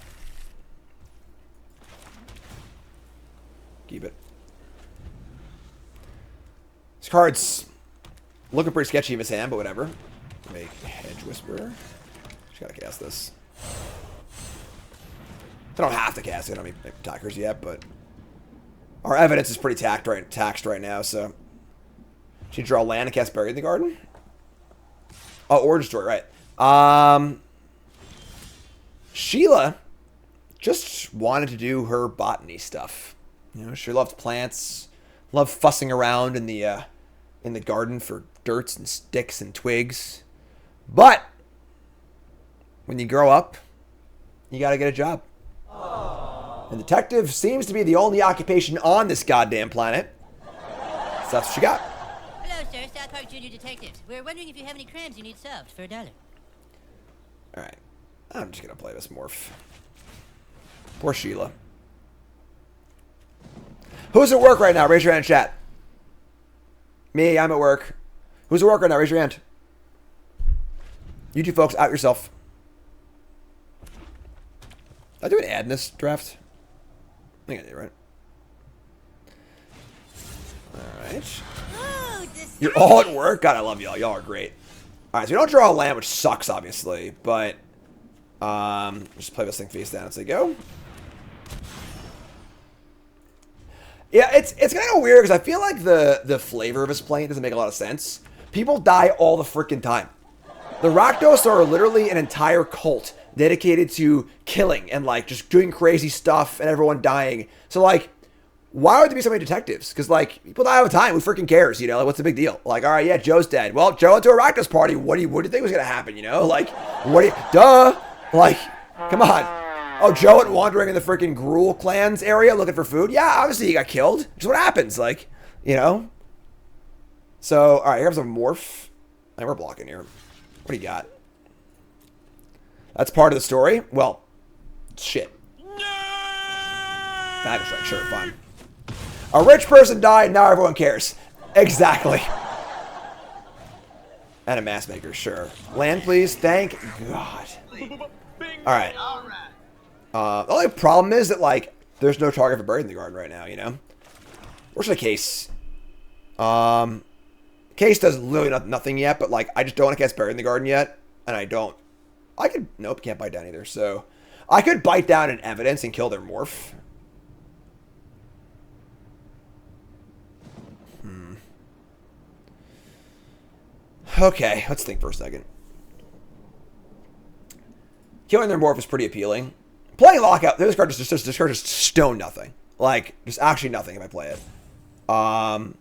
Keep it. This card's looking pretty sketchy in his hand, but whatever. Make Hedge Whisperer. Just gotta cast this. I don't have to cast it. I don't have any attackers yet, but our evidence is pretty taxed right now, so. Should you draw land and cast Bury in the Garden? Oh, or destroy, right. Sheila just wanted to do her botany stuff. You know, she loved plants, loved fussing around in the garden for dirts and sticks and twigs. But when you grow up, you gotta get a job. And detective seems to be the only occupation on this goddamn planet. So that's what she got. Hello, sir. South Park Junior Detectives. We're wondering if you have any crimes you need solved for $1. Alright. I'm just gonna play this morph. Poor Sheila. Who's at work right now? Raise your hand in chat. Me, I'm at work. Who's at work right now? Raise your hand. You two folks, out yourself. Did I do an ad in this draft? I think I did, right? Alright. Oh, You're all at work? God, I love y'all. Y'all are great. Alright, so we don't draw a land, which sucks, obviously. But, just play this thing face down as they go. Yeah, it's kind of weird, because I feel like the flavor of his playing doesn't make a lot of sense. People die all the freaking time. The Rakdos are literally an entire cult dedicated to killing and, like, just doing crazy stuff and everyone dying. So, like, why would there be so many detectives? Because, like, people die all the time. Who freaking cares, you know? Like, what's the big deal? Like, all right, yeah, Joe's dead. Well, Joe went to a Rakdos party. What do you think was going to happen, you know? Like, duh. Like, come on. Oh, Joe went wandering in the freaking Gruul clans area looking for food? Yeah, obviously he got killed. Just what happens, like, you know? So, all right, here's a morph. And we're blocking here. What do you got? That's part of the story? Well, shit. Battle strike, sure, fine. A rich person died, now everyone cares. Exactly. And a mass maker, sure. Land, please. Thank God. Alright. The only problem is that, like, there's no target for Buried in the Garden right now, you know? Where's the case? Case does literally nothing yet, but, like, I just don't want to cast Buried in the Garden yet. And I don't. I could. Nope, can't bite down either. So, I could bite down an evidence and kill their morph. Okay, let's think for a second. Killing their morph is pretty appealing. Playing Lockout, this card just stone nothing. Like, just actually nothing if I play it. Oh,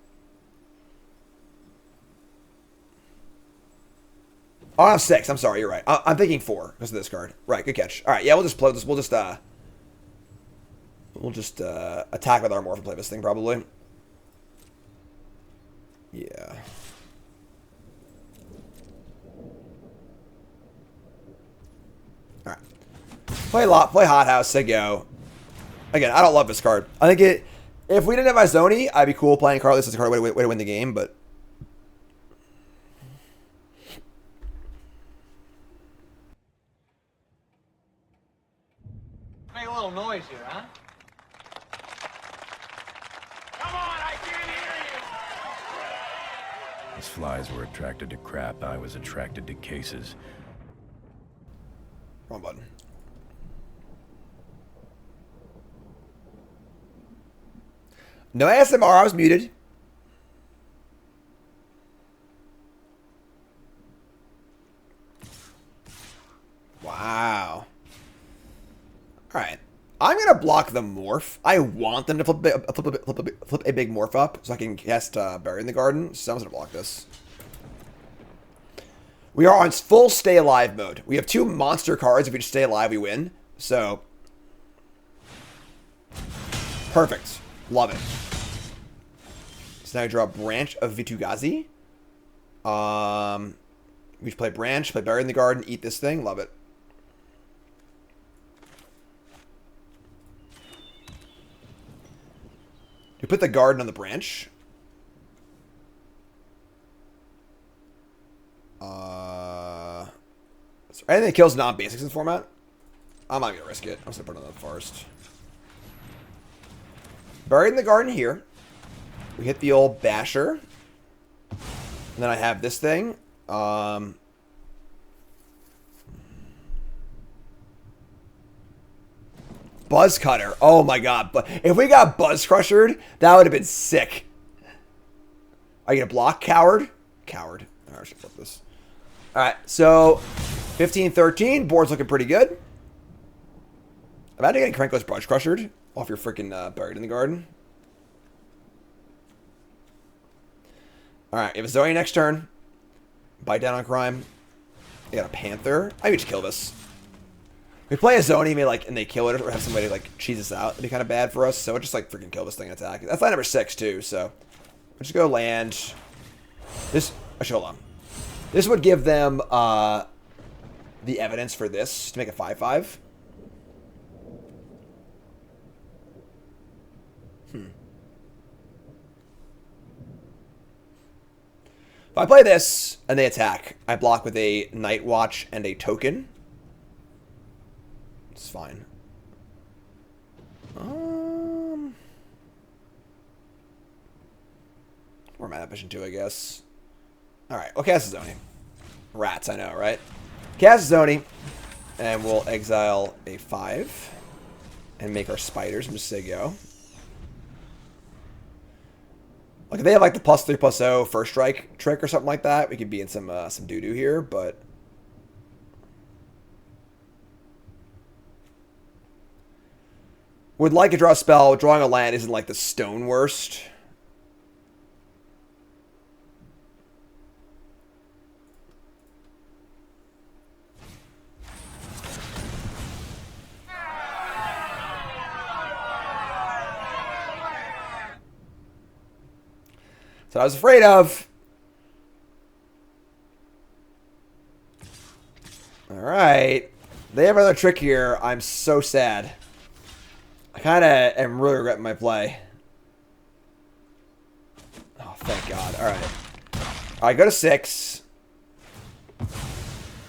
I'm 6. I'm sorry, you're right. I'm thinking 4 because of this card. Right, good catch. All right, yeah, we'll just play this. We'll just attack with our morph and play this thing probably. Yeah. All right. Play Hot House. Say go. Again, I don't love this card. I think if we didn't have Izoni, I'd be cool playing Karlov. This is a card way to win the game, but. Make a little noise here, huh? Come on, I can't hear you! As flies were attracted to crap, I was attracted to cases. Wrong button. No ASMR, I was muted. block the morph. I want them to flip a big morph up so I can cast Bury in the Garden. Someone's going to block this. We are on full stay alive mode. We have 2 monster cards. If we just stay alive, we win. So, perfect. Love it. So now we draw Branch of Vitu-Ghazi. We just play Branch, play Bury in the Garden, eat this thing. Love it. We put the Garden on the Branch. Anything that kills non-basics in this format? I'm not going to risk it. I'm just going to put it on the Forest. Buried in the Garden here. We hit the old Basher. And then I have this thing. Buzz Cutter. Oh my god. But if we got Buzz Crushered, that would have been sick. Are you going to block? Coward? Coward. Alright, I should flip this. Alright, so 15-13. Board's looking pretty good. Imagine getting Krenko's Buzz Crushered off your freaking Buried in the Garden. Alright, you have a Zoe next turn. Bite down on crime. You got a Panther. I could just kill this. We play a Zoni, maybe like, and they kill it, or have somebody like cheese us out. It'd be kind of bad for us. So just like freaking kill this thing and attack. That's line number 6 too. So we'll just go land. This. Hold on. This would give them the evidence for this to make a 5/5. If I play this and they attack, I block with a Night Watch and a token. It's fine. Or Mana Vision 2, I guess. Alright, we'll cast a Zoni. Rats, I know, right? Cast a Zoni. And we'll exile a 5. And make our spiders. I'm just say go. Like, if they have like the +3/+0 first strike trick or something like that, we could be in some doo-doo here, but would like to draw a spell. Drawing a land isn't like the stone worst. So I was afraid of. Alright. They have another trick here. I'm so sad. I kind of am really regretting my play. Oh, thank God. Alright. Alright, go to 6.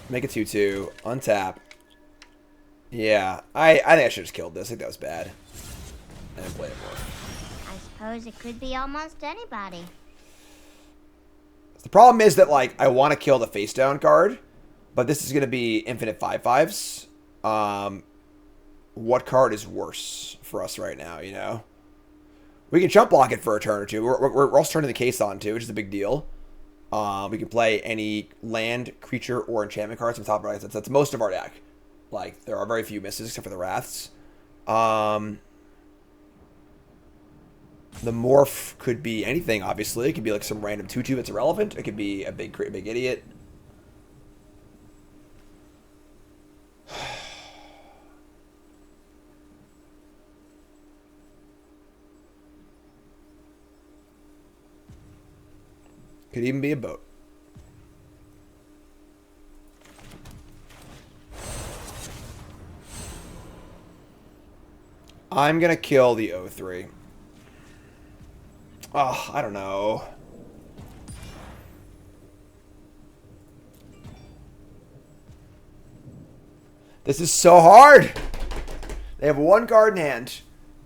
Make a 2/2. Untap. Yeah. I think I should have just killed this. I think that was bad. And play it more. I suppose it could be almost anybody. The problem is that, like, I want to kill the face down card, but this is going to be infinite 5/5s. What card is worse for us right now, you know? We can jump block it for a turn or two. We're also turning the case on, too, which is a big deal. We can play any land, creature, or enchantment cards on top of our deck. That's most of our deck. Like, there are very few misses, except for the Wraths. The morph could be anything, obviously. It could be like some random 2/2 that's irrelevant. It could be a big idiot. Could even be a boat. I'm going to kill the 0/3. Oh, I don't know. This is so hard. They have one card in hand.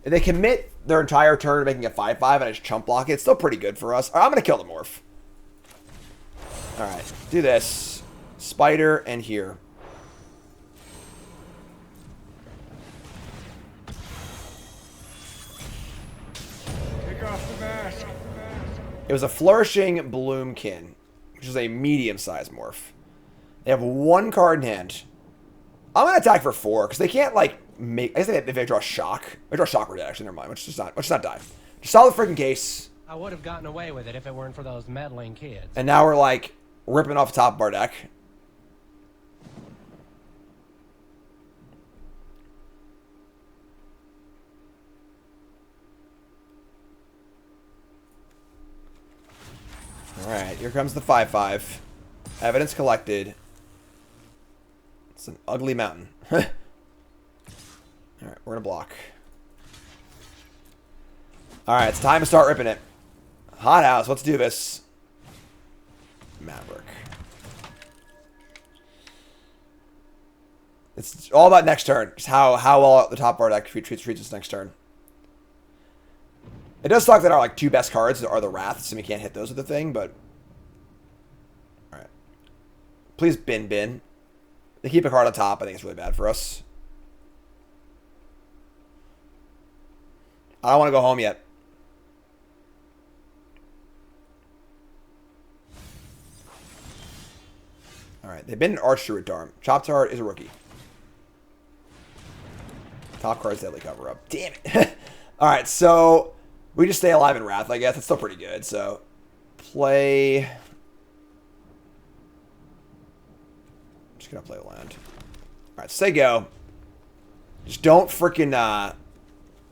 And they commit their entire turn to making a 5/5 and I just chump block it. It's still pretty good for us. I'm going to kill the morph. Alright, do this. Spider and here. It was a Flourishing Bloomkin, which is a medium-sized morph. They have one card in hand. I'm going to attack for 4, because they can't, like, make. I guess if I draw shock, I draw shock, we're dead. Actually, never mind. Let's just not die. Just solid freaking case. I would have gotten away with it if it weren't for those meddling kids. And now we're like ripping off the top of our deck. Alright, here comes the 5/5. Evidence collected. It's an ugly mountain. Alright, we're gonna block. Alright, it's time to start ripping it. Hot house, let's do this. Maverick. It's all about next turn. Just how well the top of our deck treats us next turn. It does suck that our like 2 best cards are the Wraths, and we can't hit those with the thing, but alright. Please bin. They keep a card on top, I think it's really bad for us. I don't want to go home yet. Alright, they've been an Archdruid Darm. Chopped Heart is a rookie. Top card's Deadly Cover Up. Damn it. Alright, so we just stay alive in Wrath, I guess. That's still pretty good, so play. Just gonna play land. Alright, say go. Just don't freaking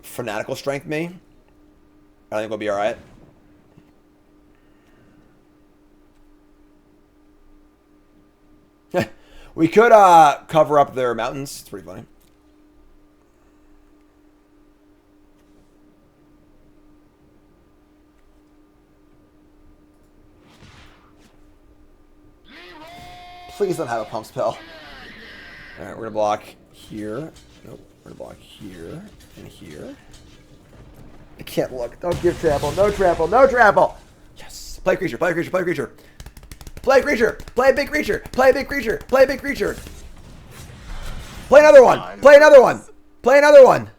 Fanatical Strength me. I think we'll be alright. We could cover up their mountains. It's pretty funny. Please don't have a pump spell. Alright, we're gonna block here. Nope. We're gonna block here and here. I can't look. Don't give trample. No trample. No trample. Yes. Play creature. Play creature. Play creature. Play creature. Play a big creature. Play a big creature. Play a big creature. Play another one. Play another one. Play another one.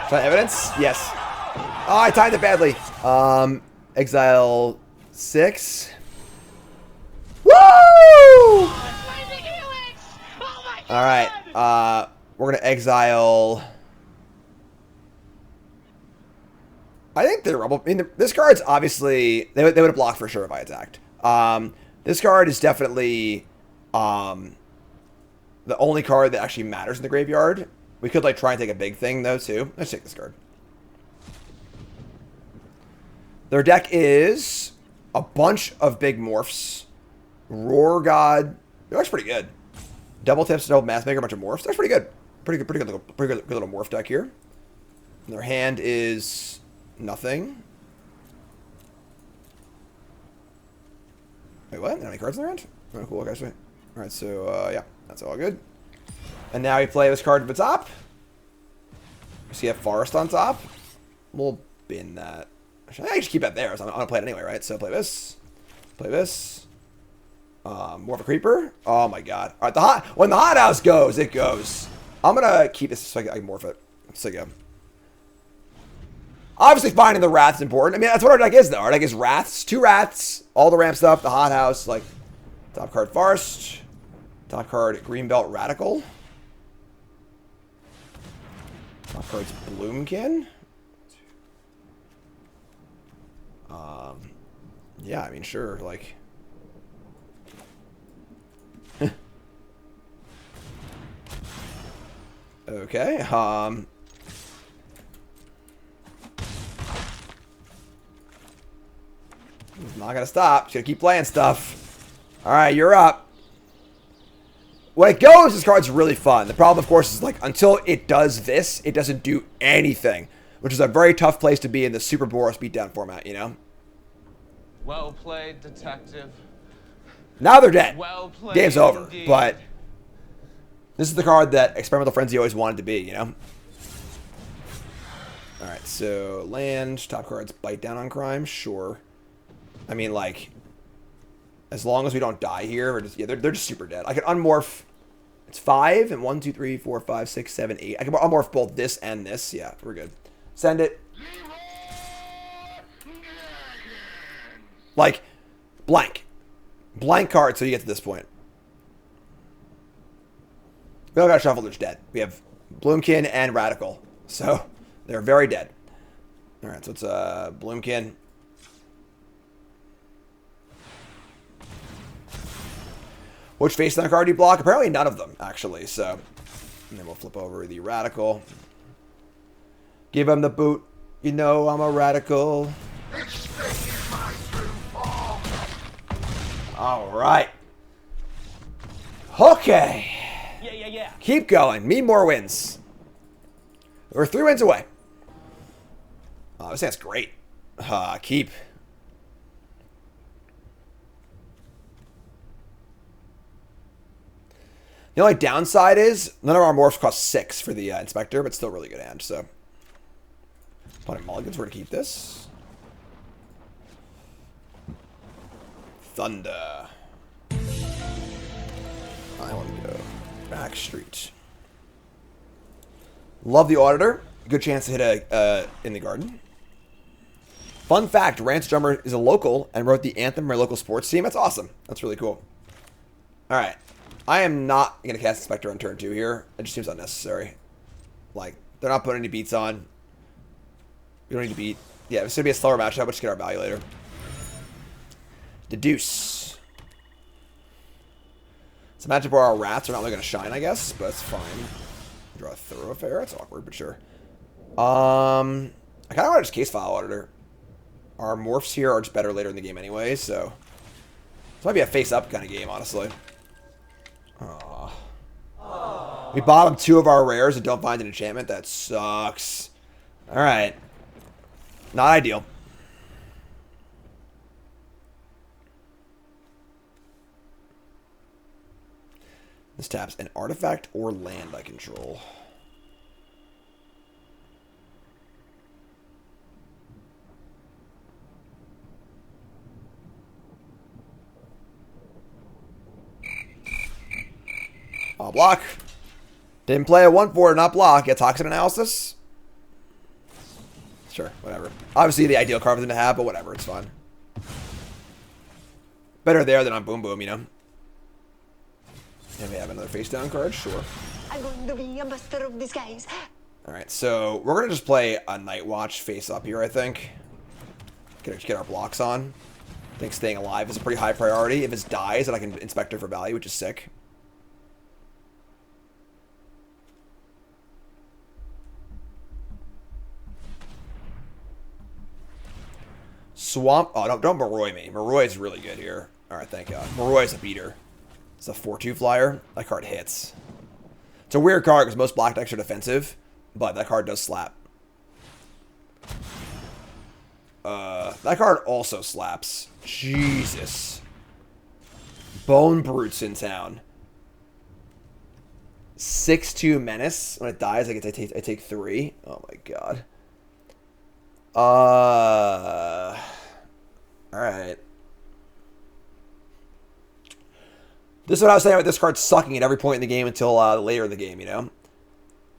Is that evidence? Yes. Oh, I timed it badly. Exile 6. Woo! Alright. We're gonna exile. I think they're Rebel. I mean, this card's obviously they would have blocked for sure if I attacked. This card is definitely the only card that actually matters in the graveyard. We could like try and take a big thing though too. Let's take this card. Their deck is a bunch of big morphs. Roar God. It looks pretty good. Double tips, double math maker, a bunch of morphs. That's pretty good. Pretty good little morph deck here. And their hand is nothing. Wait, what? How many cards in their hand? Oh, cool. Okay, sweet. All right, so yeah, that's all good. And now we play this card to the top. We see a forest on top. We'll bin that. Actually, I just keep that there. So I'm gonna play it anyway, right? So play this. Play this. More of a creeper. Oh my god. All right, when the hot house goes, it goes. I'm gonna keep this so I can morph it. So go. Obviously, finding the Wrath is important. I mean, that's what our deck is, though. Our deck is Wraths, 2 Wraths, all the ramp stuff, the hot house, like top card Forest, top card Greenbelt Radical, top card's Bloomkin. Yeah, I mean, sure, like. Okay, not gonna stop. Just gonna keep playing stuff. Alright, you're up. When it goes, this card's really fun. The problem, of course, is like until it does this, it doesn't do anything. Which is a very tough place to be in the Super Boros beatdown format, you know? Well played, detective. Now they're dead. Well played, game's over. indeed. But this is the card that Experimental Frenzy always wanted to be, you know? Alright, so land, top cards, Bite Down on Crime, sure. I mean, like, as long as we don't die here, we're just, yeah, they're just super dead. I can unmorph. It's 5 and 1, 2, 3, 4, 5, 6, 7, 8. I can unmorph both this and this. Yeah, we're good. Send it. Like, blank. Blank card so you get to this point. We all got shuffled, which dead. We have Bloomkin and Radical. So, they're very dead. Alright, so it's Bloomkin. Which face on the card do you block? Apparently none of them, actually. So, and then we'll flip over the Radical. Give him the boot. You know I'm a Radical. Alright. Okay. Yeah. Keep going. Need more wins. We're 3 wins away. Oh, this thing's great. Keep. The only downside is none of our morphs cost 6 for the Inspector, but still really good hand, so. Plenty of mulligans. We're going to keep this. Thunder. I want to go Backstreet. Love the Auditor. Good chance to hit a in the garden. Fun fact, Rance Drummer is a local and wrote the anthem for my local sports team. That's awesome. That's really cool. Alright. I am not going to cast Inspector on turn 2 here. It just seems unnecessary. Like, they're not putting any beats on. We don't need to beat. Yeah, it's going to be a slower matchup. We'll just get our value later. Deduce. It's a matchup where our rats are not really going to shine, I guess, but it's fine. Draw a Thoroughfare. That's awkward, but sure. I kind of want to just case file Auditor. Our morphs here are just better later in the game anyway, so this might be a face-up kind of game, honestly. Aww. We bottom 2 of our rares and don't find an enchantment. That sucks. Alright. Not ideal. This taps an artifact or land I control. I'll block. Didn't play a 1/4, not block. Get Toxin Analysis. Sure, whatever. Obviously the ideal card for them to have, but whatever, it's fine. Better there than on Boom Boom, you know. And we have another face down card, sure. I'm going to be a master of disguise. Alright, so we're gonna just play a Night Watch face up here, I think. Get our blocks on. I think staying alive is a pretty high priority. If it dies, then I can Inspector for value, which is sick. Swamp. Oh, don't Maroi me. Maroi is really good here. Alright, thank God. Maroi is a beater. It's a 4/2 flyer. That card hits. It's a weird card because most black decks are defensive, but that card does slap. That card also slaps. Jesus. Bone Brutes in town. 6/2 Menace. When it dies, I take 3. Oh my God. Alright. This is what I was saying about this card sucking at every point in the game until later in the game, you know?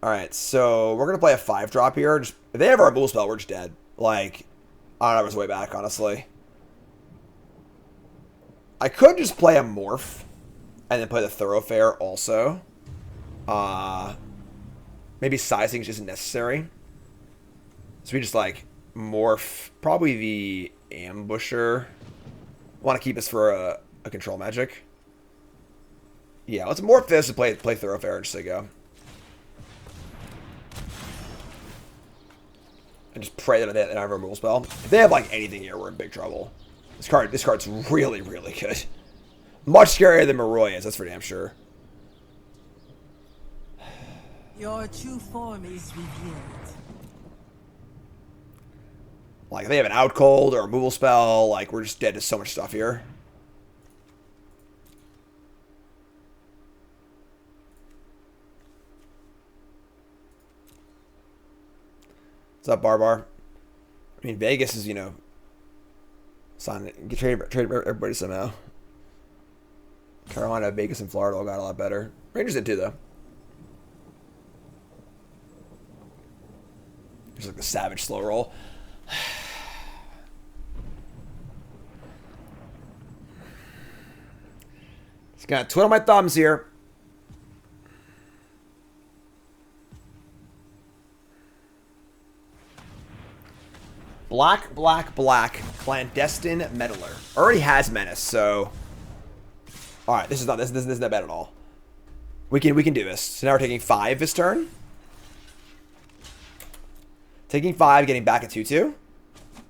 Alright, so we're going to play a 5-drop here. Just, if they have our Bull Spell, we're just dead. Like, I don't know, it's way back, honestly. I could just play a Morph and then play the Thoroughfare also. Maybe sizing just isn't necessary. So we just, like, Morph probably the Ambusher. Want to keep this for a control magic. Yeah, let's morph this and play Thoroughfare and just say go. And just pray that they have a removal spell. If they have like anything here, we're in big trouble. This card's really, really good. Much scarier than Maroi is, that's for damn sure. Your true form is revealed. Like, if they have an Out Cold or a removal spell, like, we're just dead to so much stuff here. What's up, Barbar? I mean, Vegas is, you know, trade everybody somehow. Carolina, Vegas, and Florida all got a lot better. Rangers did too, though. There's like the savage slow roll. Just gonna twiddle my thumbs here. Black, black, black. Clandestine Meddler. Already has Menace, so... Alright, this is not bad at all. We can do this. So now we're taking 5 this turn. Taking 5, getting back at 2-2.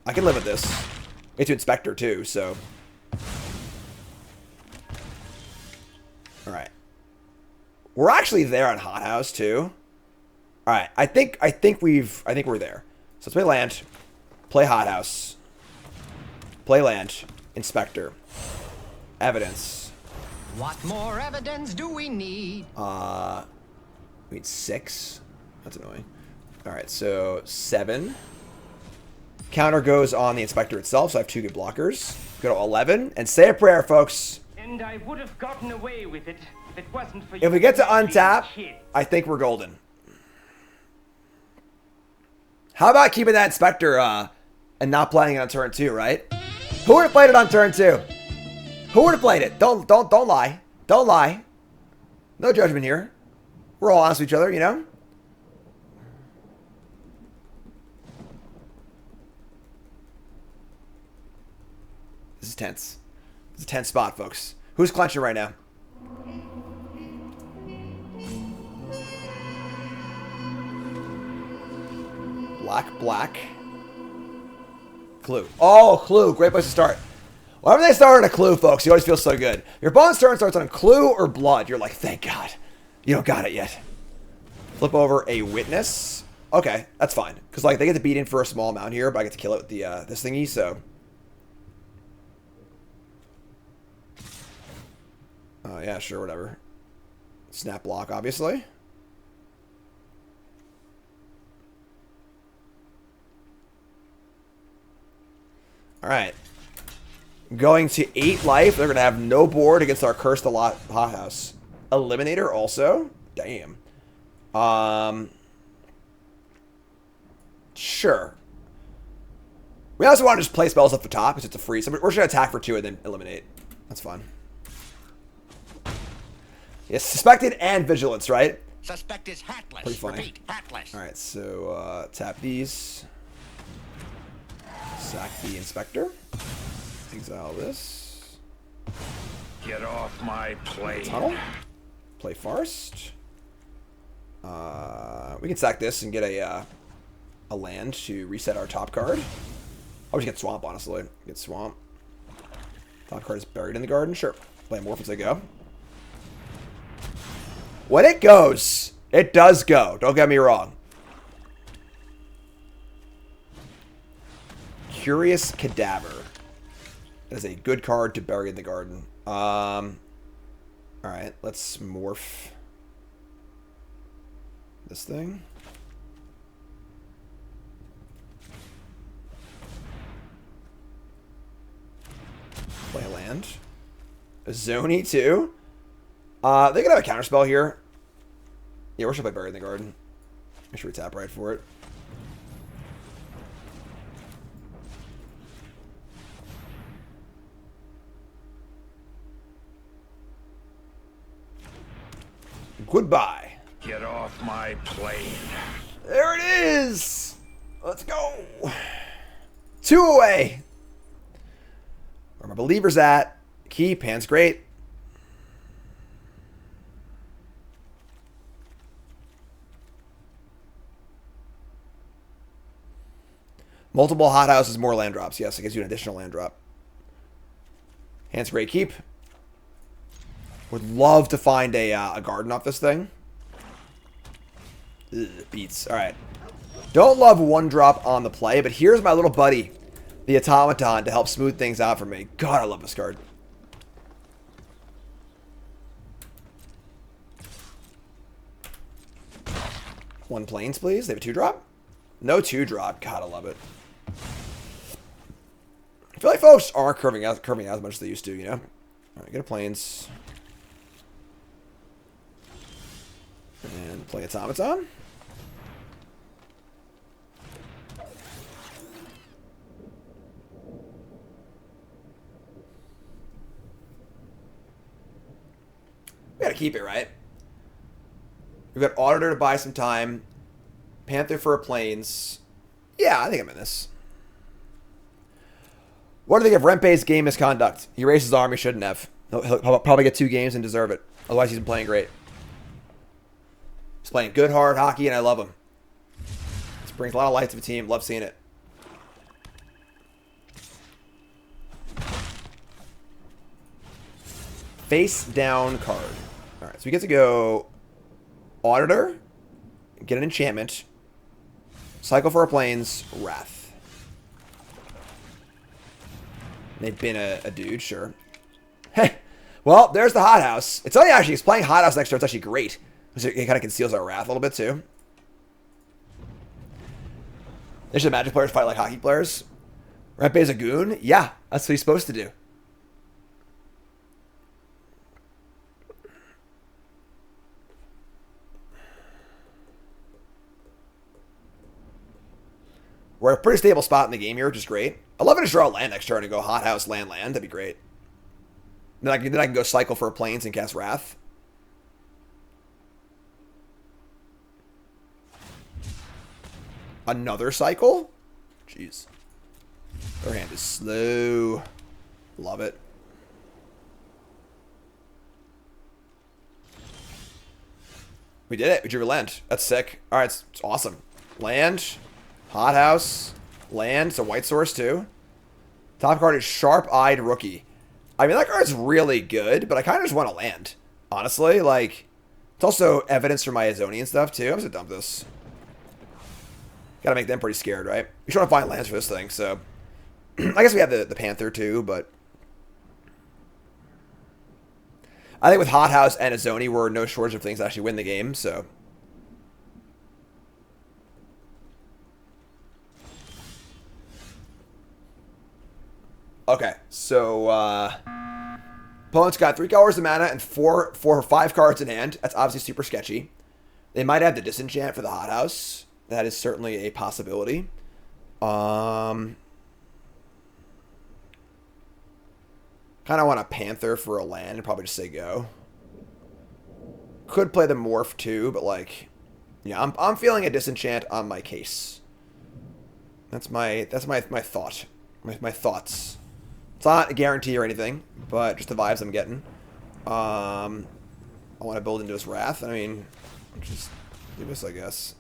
I can live with this. Get to Inspector too, so... Alright. We're actually there on Hothouse too. Alright, I think we're there. So let's play land. Play Hothouse. Play land. Inspector. Evidence. What more evidence do we need? We need 6. That's annoying. Alright, so 7. Counter goes on the Inspector itself, so I have 2 good blockers. Go to 11, and say a prayer, folks. And I would have gotten away with it if it wasn't for you. If we get to untap, I think we're golden. How about keeping that Inspector and not playing it on turn 2, right? Who would have played it on turn 2? Who would have played it? Don't lie. Don't lie. No judgment here. We're all honest with each other, you know? This is tense. This is a tense spot, folks. Who's clenching right now? Black, black. Clue. Oh, Clue. Great place to start. Whenever they start on a Clue, folks, you always feel so good. Your opponent's turn starts on Clue or Blood. You're like, thank God. You don't got it yet. Flip over a Witness. Okay, that's fine. Because, like, they get to beat in for a small amount here, but I get to kill it with the this thingy, so... yeah, sure, whatever. Snap block, obviously. Alright. Going to 8 life. They're going to have no board against our Cursed Hothouse. Eliminator also. Damn. Sure. We also want to just play spells off the top because it's a free. So we're just going to attack for 2 and then eliminate. That's fine. Yes, Suspected and Vigilance, right? Suspect is hatless. Pretty funny. Repeat, hatless. Alright, so tap these. Sack the Inspector. Exile this. Get off my plane. Tunnel. Play Farce. We can sack this and get a land to reset our top card. Oh, we should get Swamp, honestly. Get Swamp. Top card is buried in the garden. Sure. Play Morph as they go. When it goes, it does go. Don't get me wrong. Curious Cadaver. That is a good card to bury in the garden. Alright, let's morph this thing. Play a land. A Zoni too. They could have a counterspell here. Yeah, we're going to play Bury in the Garden. Make sure we tap right for it. Goodbye. Get off my plane. There it is. Let's go. 2 away. Where my believers at? Keep. Hand's great. Multiple hothouses, more land drops. Yes, it gives you an additional land drop. Hand's great. Keep. Would love to find a garden off this thing. Ugh, beats. All right. Don't love 1-drop on the play, but here's my little buddy, the Automaton, to help smooth things out for me. God, I love this card. One planes, please. They have a 2-drop? No 2-drop. God, I love it. I feel like folks aren't curving out as much as they used to, you know? All right, get a planes. And play Automaton. keep it, right? We've got Auditor to buy some time. Panther for a Plains. Yeah, I think I'm in this. What do you think of Rempe's game misconduct? He raised his arm, he shouldn't have. He'll probably get 2 games and deserve it. Otherwise, he's been playing great. He's playing good, hard hockey, and I love him. This brings a lot of life to the team. Love seeing it. Face down card. All right, so we get to go Auditor, get an enchantment, cycle for our Plains, Wrath. They've been a dude, sure. Hey, well, there's the Hothouse. It's only actually, he's playing Hothouse next turn. It's actually great. It kind of conceals our Wrath a little bit, too. They should Magic players fight like hockey players. Rempe's a goon? Yeah, that's what he's supposed to do. We're at a pretty stable spot in the game here, which is great. I love it to draw a land next turn and go Hothouse, land. That'd be great. Then I can go cycle for a Plains and cast Wrath. Another cycle? Jeez. Their hand is slow. Love it. We did it. We drew a land. That's sick. All right, it's awesome. Land. Hothouse, land, it's a white source too. Top card is Sharp-Eyed Rookie. I mean, that card's really good, but I kind of just want to land. Honestly, like, it's also evidence for my Azonian stuff too. I'm just gonna dump this. Gotta make them pretty scared, right? We should want to find lands for this thing, so. I guess we have the Panther too, but. I think with Hothouse and Azoni, we're no shortage of things to actually win the game, so. Okay, so opponent's got 3 colors of mana and 4 or 5 cards in hand. That's obviously super sketchy. They might have the disenchant for the Hothouse. That is certainly a possibility. Kind of want a Panther for a land and probably just say go. Could play the Morph too, but like, yeah, I'm feeling a disenchant on my case. That's my thought. My thoughts. It's not a guarantee or anything, but just the vibes I'm getting. I want to build into his Wrath. I mean, just do this, I guess.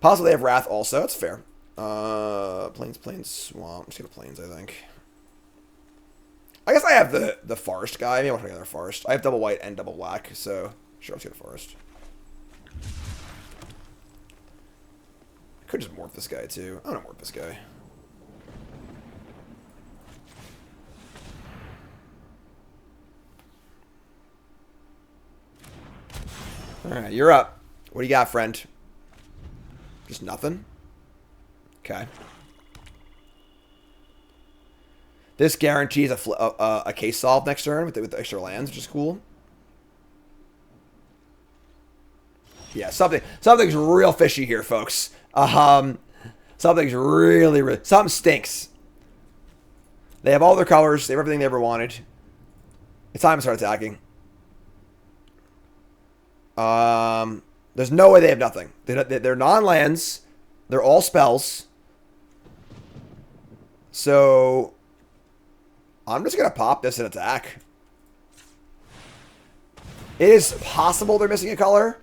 Possibly have Wrath also. It's fair. Plains, Swamp. Just get a Plains, I think. I guess I have the Forest guy. Maybe I'll try another Forest. I have double white and double black, so sure, let's get a Forest. I could just morph this guy too. I don't morph this guy. Alright, you're up. What do you got, friend? Just nothing? Okay. This guarantees a case solve next turn with the extra lands, which is cool. Yeah, something's real fishy here, folks. Something's really something stinks. They have all their colors. They have everything they ever wanted. It's time to start attacking. There's no way they have nothing. They're non-lands. They're all spells. So I'm just going to pop this and attack. It is possible they're missing a color.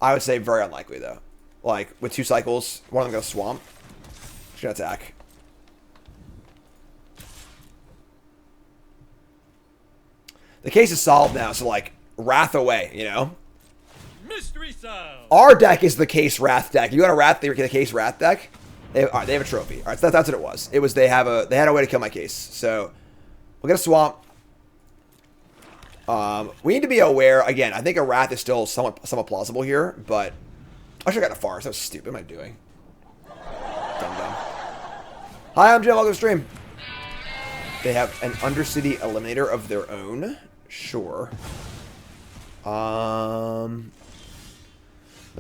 I would say very unlikely, though. Like, with 2 cycles, one of them goes Swamp. Just going to attack. The case is solved now, so, like, Wrath away, you know? Mystery sound. Our deck is the case Wrath deck. You got a Wrath, the case Wrath deck? All right, they have a trophy. All right, so that's what it was. It was they had a way to kill my case. So we'll get a Swamp. We need to be aware. Again, I think a Wrath is still somewhat plausible here, but I should have got a Forest. That was stupid. What am I doing? Dumb. Hi, I'm Jim. Welcome to the stream. They have an Undercity Eliminator of their own. Sure. The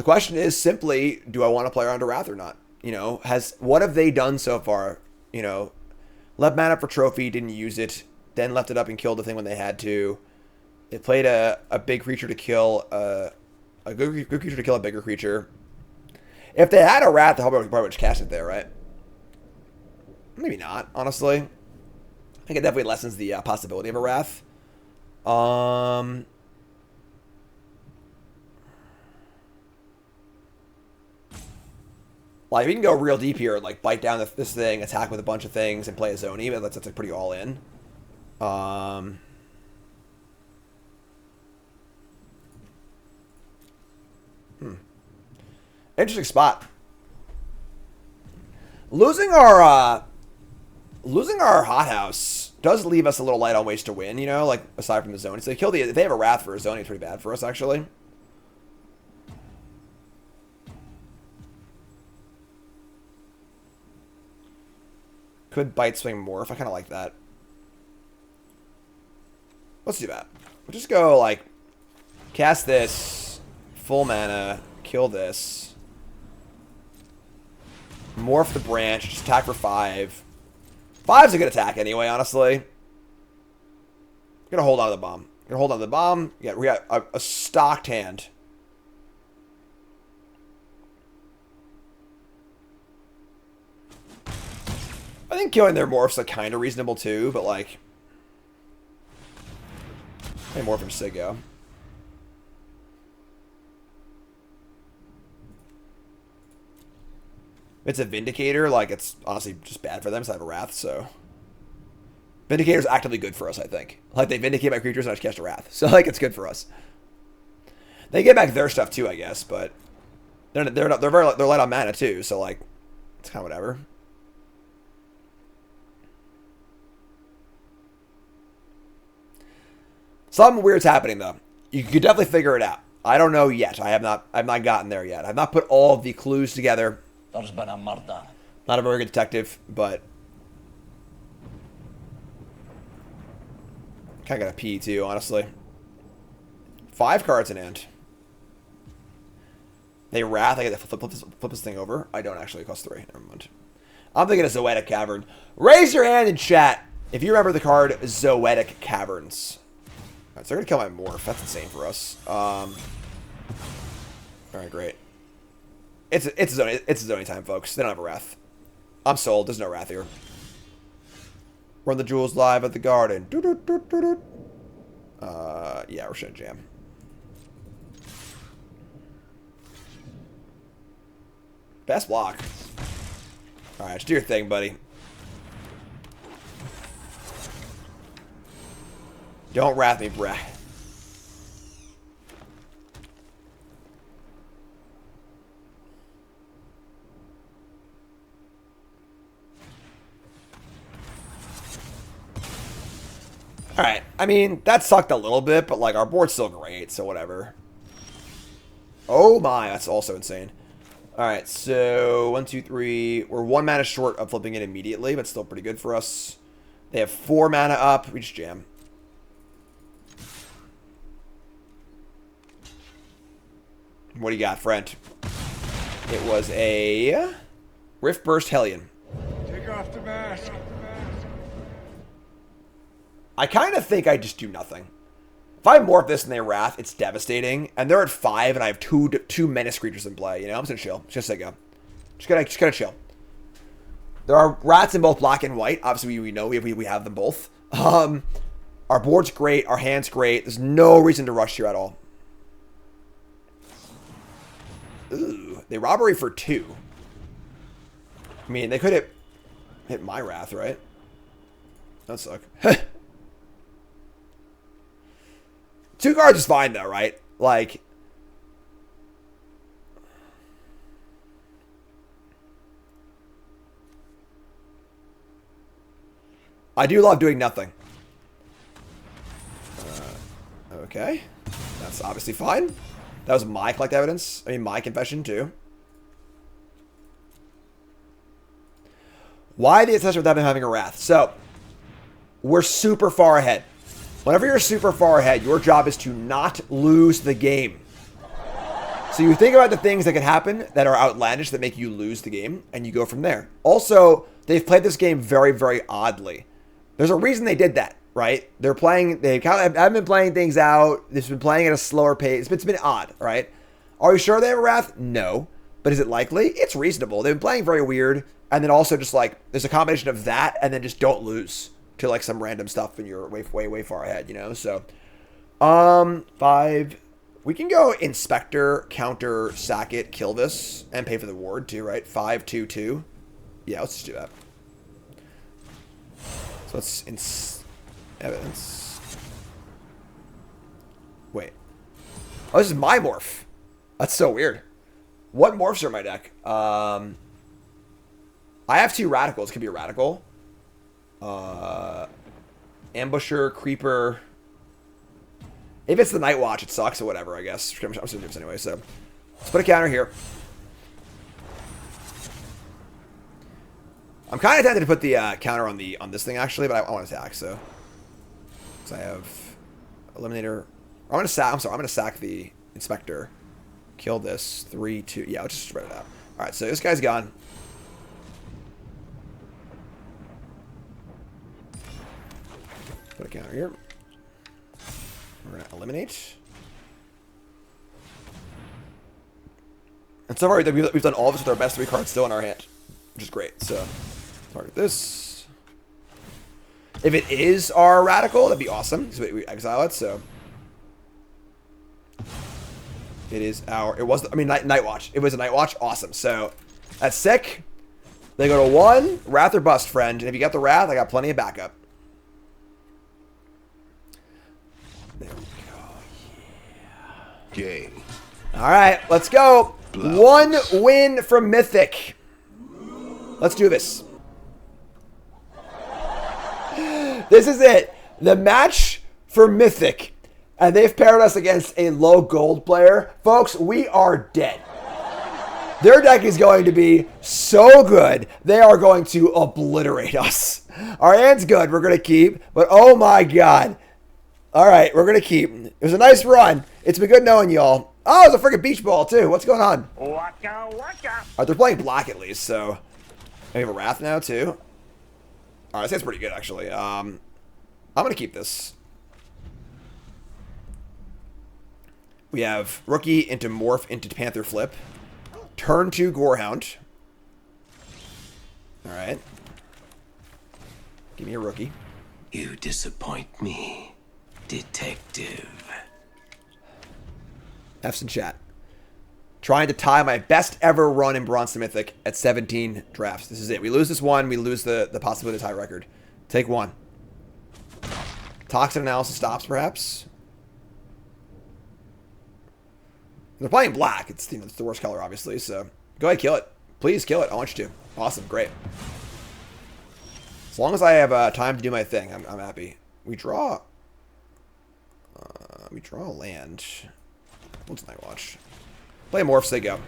question is simply, do I want to play around a Wrath or not? You know, what have they done so far? You know, left mana for trophy, didn't use it, then left it up and killed the thing when they had to. It played a big creature to kill a good creature to kill a bigger creature. If they had a Wrath, they probably would just cast it there, right? Maybe not, honestly. I think it definitely lessens the possibility of a Wrath. Like, we can go real deep here, like bite down this thing, attack with a bunch of things, and play a Zoni, but that's like pretty all in. Interesting spot. Losing our hothouse does leave us a little light on ways to win, you know, like aside from the Zoni. So if they have a Wrath for a Zoni, it's pretty bad for us actually. Could bite swing morph. I kind of like that. Let's do that. We'll just go like cast this, full mana, kill this, morph the branch, just attack for 5. 5's a good attack anyway, honestly. Gonna hold on to the bomb. Gonna hold on to the bomb. Yeah, we got a stocked hand. I think killing their morphs like kind of reasonable too, but like, hey, morph from Sigo. It's a Vindicator, like it's honestly just bad for them because I have a Wrath, so Vindicator's actively good for us, I think. Like they vindicate my creatures and I just cast a Wrath, so like it's good for us. They get back their stuff too, I guess, but they're light on mana too, so like it's kind of whatever. Something weird's happening though. You could definitely figure it out. I don't know yet. I've not gotten there yet. I've not put all of the clues together. Not a very good detective, but kind of got a pee too, honestly. 5 cards in hand. They Wrath. I get to flip this thing over. I don't actually. It costs 3. Never mind. I'm thinking of Zoetic Cavern. Raise your hand in chat if you remember the card Zoetic Caverns. Alright, so they're gonna kill my morph. That's insane for us. Alright, great. It's a Zoni time, folks. They don't have a Wrath. I'm sold. There's no Wrath here. Run the jewels live at the garden. Yeah, we're shutting jam. Best block. Alright, just do your thing, buddy. Don't Wrath me, bruh. Alright, I mean, that sucked a little bit, but like our board's still great, so whatever. Oh my, that's also insane. Alright, so 1, 2, 3. We're 1 mana short of flipping it immediately, but still pretty good for us. They have 4 mana up. We just jam. What do you got, friend? It was a Rift Burst Hellion. Take off the mask. I kind of think I just do nothing. If I morph this and they Wrath, it's devastating. And they're at 5, and I have two menace creatures in play. You know, I'm just gonna chill. Just let go. Just gotta chill. There are rats in both black and white. Obviously, we know we have them both. Our board's great. Our hand's great. There's no reason to rush here at all. Ooh, they robbery for 2. I mean, they could hit my Wrath, right? That'd suck. 2 cards is fine though, right? Like, I do love doing nothing. Okay, that's obviously fine. That was my collect evidence. I mean, my confession too. Why the assessment without him having a Wrath? So, we're super far ahead. Whenever you're super far ahead, your job is to not lose the game. So you think about the things that can happen that are outlandish that make you lose the game, and you go from there. Also, they've played this game very, very oddly. There's a reason they did that. right? They're playing, they haven't been playing things out. They've been playing at a slower pace. It's been odd, right? Are we sure they have a Wrath? No. But is it likely? It's reasonable. They've been playing very weird. And then also just like, there's a combination of that and then just don't lose to like some random stuff when you're way far ahead, you know? So, 5. We can go Inspector, counter, sack it, kill this, and pay for the ward too, right? 5, 2, 2. Yeah, let's just do that. So let's evidence. Wait. Oh, this is my morph. That's so weird. What morphs are in my deck? I have 2 radicals. Could be a radical. Ambusher, creeper. If it's the Night Watch, it sucks or whatever, I guess. I'm still doing this anyway, so let's put a counter here. I'm kind of tempted to put the counter on this thing actually, but I want to attack, so I have Eliminator. I'm gonna sack the Inspector. Kill this. 3, 2. Yeah, I'll just spread it out. All right, so this guy's gone. Put a counter here. We're gonna eliminate. And so far we've done all of this with our best 3 cards still in our hand, which is great. So target this. If it is our radical, that'd be awesome because we exile it. So it is our. It was. I mean, Night Watch. It was a Night Watch. Awesome. So that's sick. They go to 1 Wrath or bust, friend. And if you got the Wrath, I got plenty of backup. There we go. Yeah. Game. All right, let's go. Blouse. 1 win from Mythic. Let's do this. This is it. The match for Mythic. And they've paired us against a low gold player. Folks, we are dead. Their deck is going to be so good. They are going to obliterate us. Our hand's good. We're going to keep. But oh my God. All right, we're going to keep. It was a nice run. It's been good knowing y'all. Oh, it's a freaking beach ball too. What's going on? Waka waka. They're playing black at least, so we have a Wrath now too. All right, that's pretty good actually. I'm gonna keep this. We have Rookie into Morph into Panther Flip. Turn 2 Gorehound. All right. Give me a Rookie. You disappoint me, detective. F's in chat. Trying to tie my best ever run in Bronze to Mythic at 17 drafts. This is it. We lose this one. We lose the possibility of tie record. Take 1. Toxin analysis stops, perhaps. They're playing black. It's, you know, it's the worst color, obviously. So go ahead, kill it. Please kill it. I want you to. Awesome. Great. As long as I have time to do my thing, I'm happy. We draw. We draw a land. What's Night Watch? Play morphs, they go.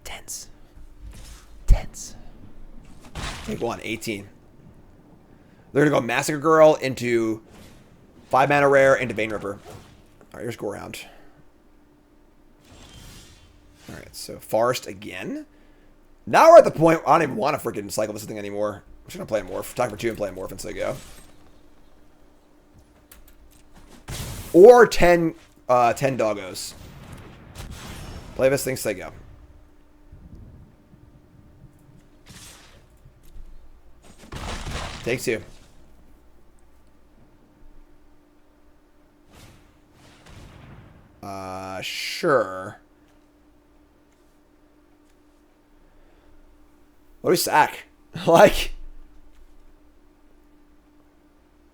Tense. Take 1, 18. They're gonna go Massacre Girl into 5 mana rare into Vein Ripper. Alright, here's Gorehound. Alright, so Forest again. Now we're at the point I don't even want to freaking cycle this thing anymore. I'm just gonna play a morph. Talk for 2 and play a morph and say go. Or 10 doggos. Play this thing, say go. Take 2. Sure. What do we sack? Like,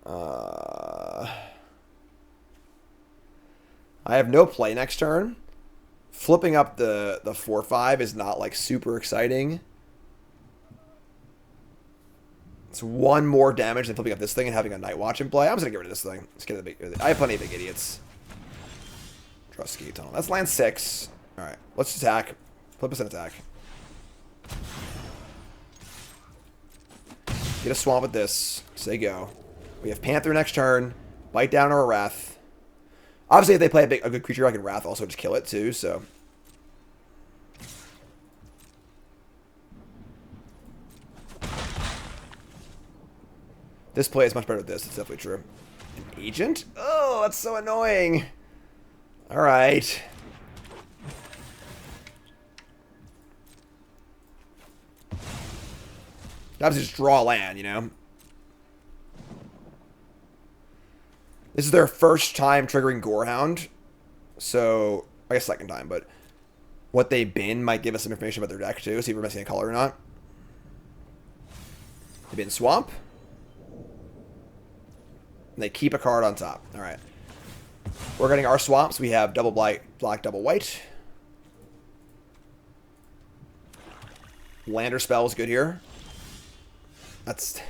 I have no play next turn. Flipping up the 4/5 is not like super exciting. It's 1 more damage than flipping up this thing and having a Night Watch in play. I'm just gonna get rid of this thing. Let's get the big. I have plenty of big idiots. Draw Ski Tunnel. That's land 6. All right, let's attack. Flip us an attack. Get a swamp with this. Say go. We have Panther next turn. Bite down our Wrath. Obviously, if they play a good creature, I can Wrath also just kill it too, so. This play is much better than this. It's definitely true. An agent? Oh, that's so annoying. All right. Obviously just draw land, you know? This is their first time triggering Gorehound. So, I guess second time, but what they bin might give us some information about their deck too, see if we're missing a color or not. They bin Swamp. And they keep a card on top. Alright. We're getting our swamps. We have double black, double white. Lander spell is good here. It's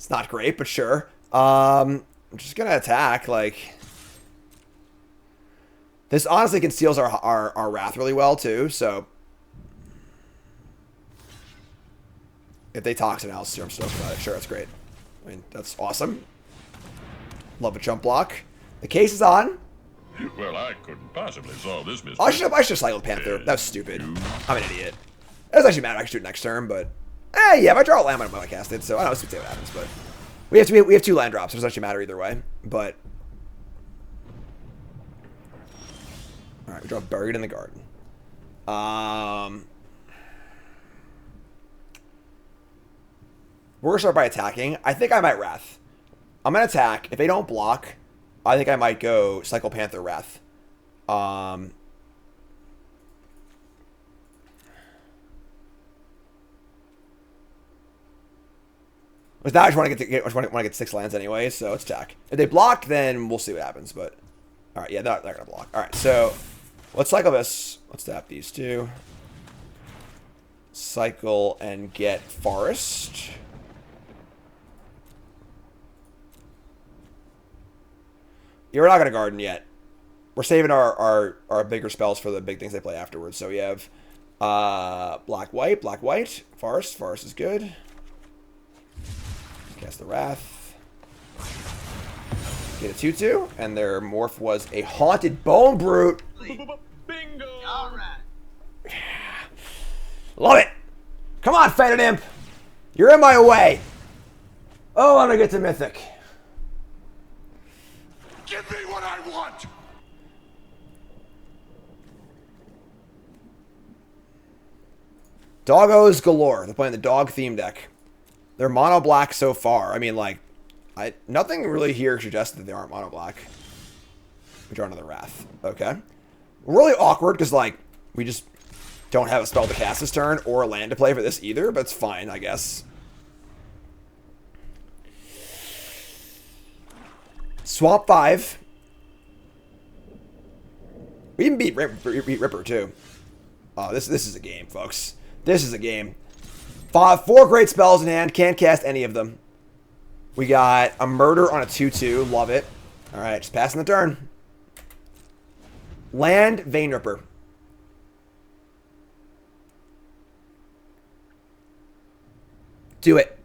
not great, but sure. I'm just gonna attack, like. This honestly conceals our Wrath really well too, so if they Toxin House, I'm stoked about it. Sure, that's great. I mean, that's awesome. Love a jump block. The case is on. Well, I couldn't possibly solve this mystery. I should have cycled Panther. That was stupid. I'm an idiot. It doesn't actually matter. I can shoot it next turn, but yeah, if I draw a land, I'm gonna cast it. So I don't know. Let's see what happens. But we have two land drops. It doesn't actually matter either way. But all right, we draw Buried in the Garden. We're gonna start by attacking. I think I might Wrath. I'm gonna attack. If they don't block, I think I might go Cycle Panther Wrath. With that, I just want to get 6 lands anyway, so let's attack. If they block, then we'll see what happens. But all right, yeah, they're gonna block. All right, so let's cycle this. Let's tap these two. Cycle and get Forest. Yeah, we're not gonna garden yet. We're saving our bigger spells for the big things they play afterwards. So we have black white, forest. Forest is good. Cast the Wrath. Get a 2/2, and their morph was a Haunted Bone Brute. Bingo! Alright. Love it! Come on, Faded Imp! You're in my way! Oh, I'm gonna get to Mythic. Give me what I want! Doggos galore. They're playing the dog theme deck. They're mono black so far. I mean, like, nothing really here suggests that they aren't mono black. We draw another Wrath. Okay. Really awkward because, like, we just don't have a spell to cast this turn or a land to play for this either, but it's fine, I guess. Swap 5. We even beat Ripper too. This is a game, folks. This is a game. 4 great spells in hand. Can't cast any of them. We got a Murder on a 2/2. Love it. All right, just passing the turn. Land Vein Ripper. Do it.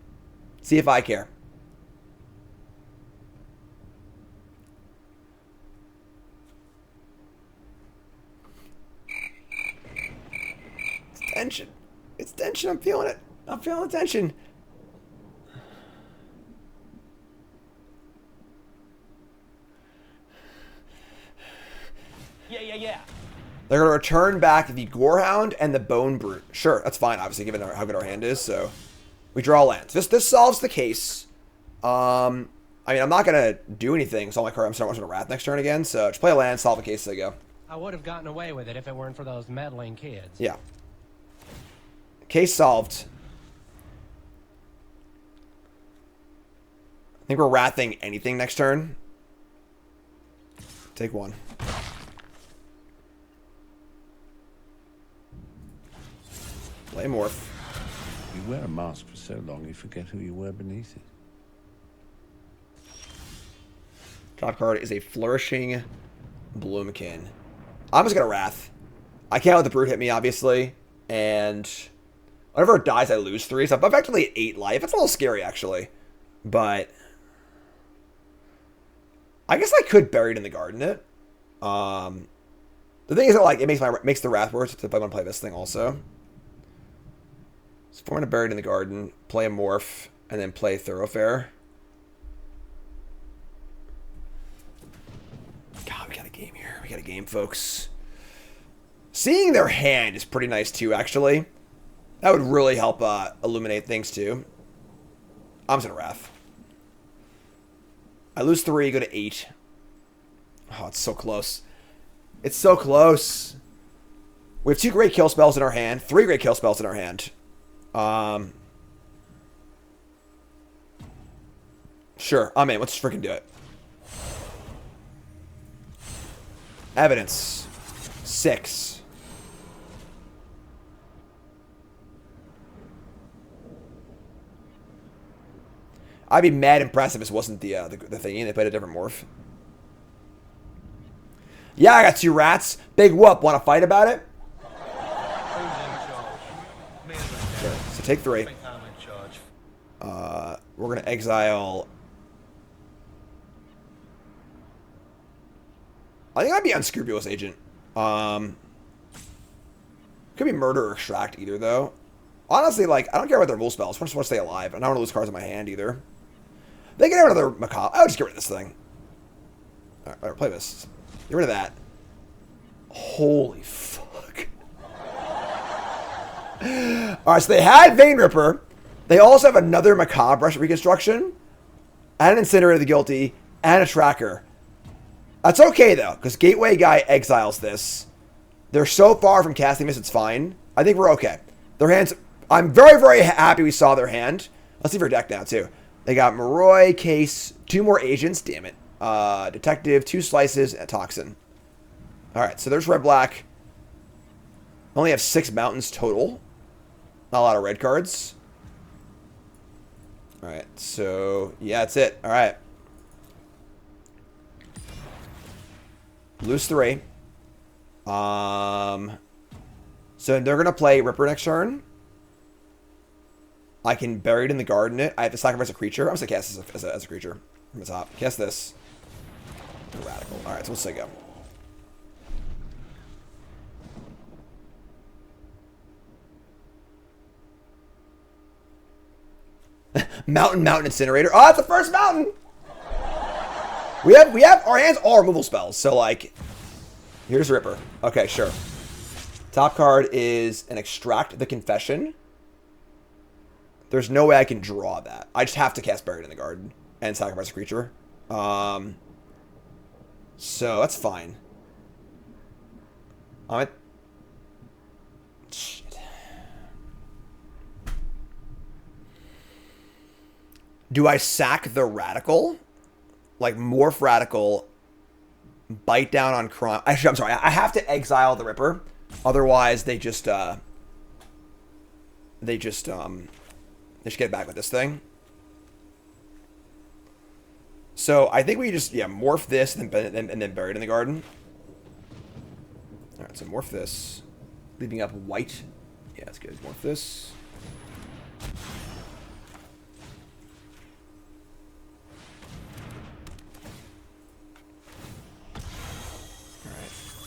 See if I care. It's tension. It's tension. I'm feeling it. I'm feeling the tension. Yeah. They're going to return back the Gorehound and the Bone Brute. Sure, that's fine, obviously, given how good our hand is. So we draw lands. This solves the case. I mean, I'm not going to do anything. So I'm starting watching a Wrath next turn again. So just play a land, solve the case, there you go. I would have gotten away with it if it weren't for those meddling kids. Yeah. Case solved. I think we're Wrathing anything next turn. Take 1. Play Morph. You wear a mask for so long, you forget who you were beneath it. Top card is a Flourishing Bloomkin. I'm just going to Wrath. I can't let the Brute hit me, obviously. And whenever it dies, I lose 3. So I'm effectively at 8 life. It's a little scary, actually. But I guess I could Buried in the Garden it. The thing is that, like, it makes the Wrath worse if I want to play this thing also. So if I'm going to Buried in the Garden, play a Morph, And then play Thoroughfare. God, we got a game here. We got a game, folks. Seeing their hand is pretty nice, too, actually. That would really help illuminate things, too. I'm just going to Wrath. I lose 3, go to 8. Oh, it's so close. It's so close. We have 2 great kill spells in our hand. 3 great kill spells in our hand. Sure, I'm in. Let's freaking do it. Evidence. 6. I'd be mad impressed if this wasn't the thingy and they played a different morph. Yeah, I got 2 rats. Big whoop. Want to fight about it? Sure. So take 3. We're going to exile... I think I'd be Unscrupulous Agent. Could be Murder or Extract either, though. Honestly, like, I don't care about their rule spells. I just want to stay alive. And I don't want to lose cards in my hand either. They can have another Macabre. I'll just get rid of this thing. Alright, play this. Get rid of that. Holy fuck. Alright, so they had Vein Ripper. They also have another Macabre Reconstruction. And an Incinerator the Guilty. And a Tracker. That's okay, though, because Gateway Guy exiles this. They're so far from casting this, it's fine. I think we're okay. Their hands... I'm very, very happy we saw their hand. Let's see their deck now, too. They got Moroi, Case, 2 more agents. Damn it. Detective, 2 slices, and a Toxin. Alright, so there's red-black. Only have 6 mountains total. Not a lot of red cards. Alright, so... yeah, that's it. Alright. Lose 3. So they're going to play Ripper next turn. I can bury it in the garden. I have to sacrifice a creature. I'm just going to cast this as a creature from the top. Cast this. Radical. Alright, so let's say go. Mountain Incinerator. Oh, that's the first mountain! We have our hands all removal spells, so like, here's Ripper. Okay, sure. Top card is an Extract the Confession. There's no way I can draw that. I just have to cast Buried in the Garden and sacrifice a creature. So that's fine. Shit. Do I sack the Radical? Like, Morph Radical, bite down on crime. Actually, I'm sorry. I have to exile the Ripper. Otherwise, they just get back with this thing. So, I think we just, morph this and then bury it in the garden. Alright, so morph this. Leaving up white. Yeah, that's good. Morph this.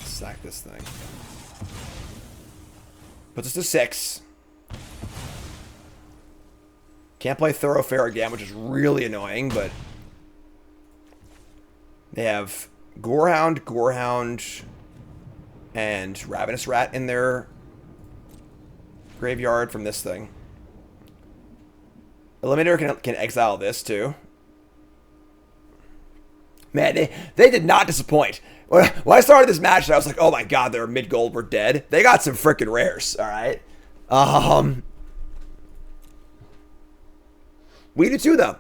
Sack this thing. Puts us to 6. Can't play Thoroughfare again, which is really annoying, but they have Gorehound, and Ravenous Rat in their graveyard from this thing. Eliminator can exile this too. Man, they did not disappoint. When I started this match, I was like, oh my god, they're mid-gold, we're dead. They got some freaking rares, alright? We do too, though.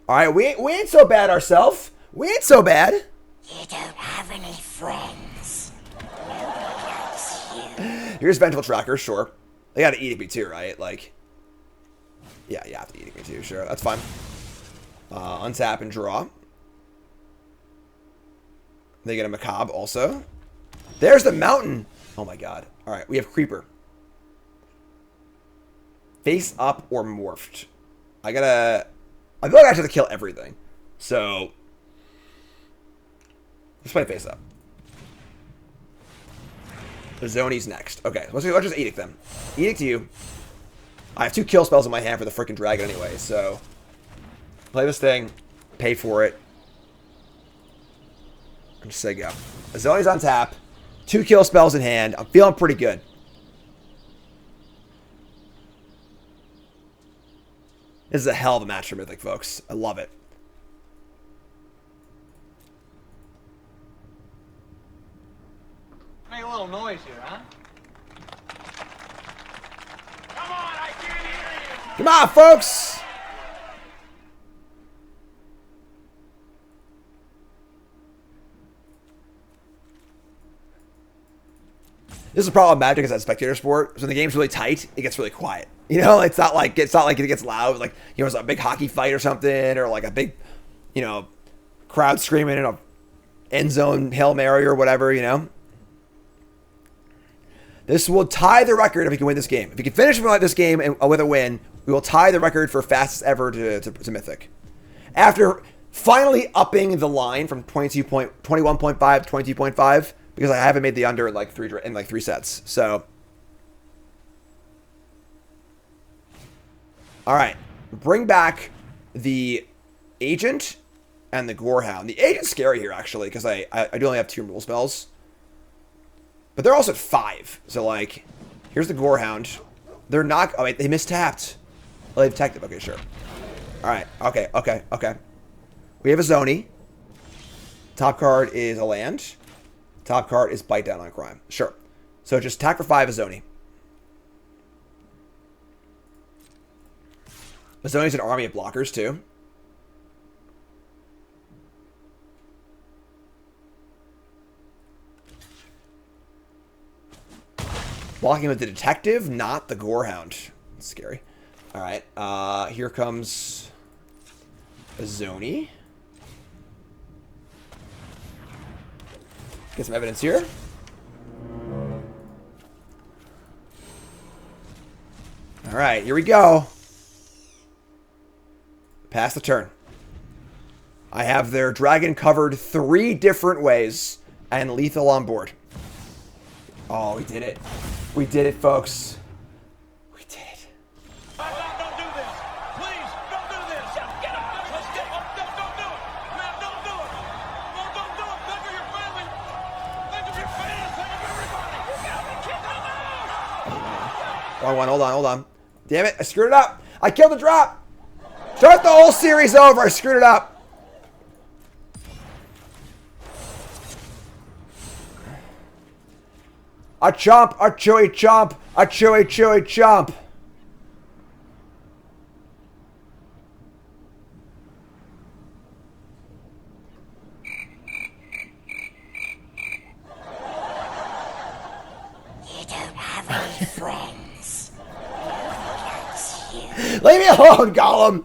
Alright, we ain't so bad ourselves. We ain't so bad. You don't have any friends. Here's Vengeful Tracker, sure. They got to Edict me too, right? Like, yeah, you have to Edict me too, sure. That's fine. Untap and draw. They get a Macabre also. There's the mountain. Oh my god. Alright, we have Creeper. Face up or morphed. I feel like I have to kill everything. So, let's play face up. The Zoni's next. Okay, let's just Edict them. Edict you. I have 2 kill spells in my hand for the freaking dragon anyway, so play this thing, pay for it, and just say go. Azoni's on tap, 2 kill spells in hand. I'm feeling pretty good. This is a hell of a match for Mythic, folks. I love it. Make a little noise here, huh? Come on, I can't hear you! Come on, folks! This is a problem with Magic as a spectator sport. So when the game's really tight, it gets really quiet. You know, it's not like it gets loud. Like, you know, it's a big hockey fight or something, or like a big, you know, crowd screaming in a end zone Hail Mary or whatever, you know. This will tie the record if we can win this game. If we can finish this game and with a win, we will tie the record for fastest ever to Mythic. After finally upping the line from 21.5 to 22.5, because I haven't made the under in like 3 sets. So, all right, bring back the agent and the Gorehound. The agent's scary here actually because I do only have 2 removal spells. But they're also at 5. So, like, here's the Gorehound. They're not... Oh, wait. They mistapped. Oh, they detected. Okay, sure. All right. Okay. We have a Zoni. Top card is a land. Top card is Bite Down on Crime. Sure. So, just attack for 5 a Zoni. The Zoni's an army of blockers, too. Blocking with the detective, not the Gorehound. That's scary. All right. Here comes a Zoni. Get some evidence here. All right. Here we go. Pass the turn. I have their dragon covered 3 different ways and lethal on board. Oh, we did it. We did it, folks. We did it. Don't do this. Please, don't do this. Get up. Let's get up. Don't do it. Man, don't do it. No, don't do it. Think of your family. Think of your fans. Think of everybody. You got me kicked out. Wrong one. Hold on. Damn it. I screwed it up. I killed the drop. Start the whole series over. I screwed it up. A chomp, a chewy chomp, a chewy chomp. You don't have any friends. That's you. Leave me alone, Gollum.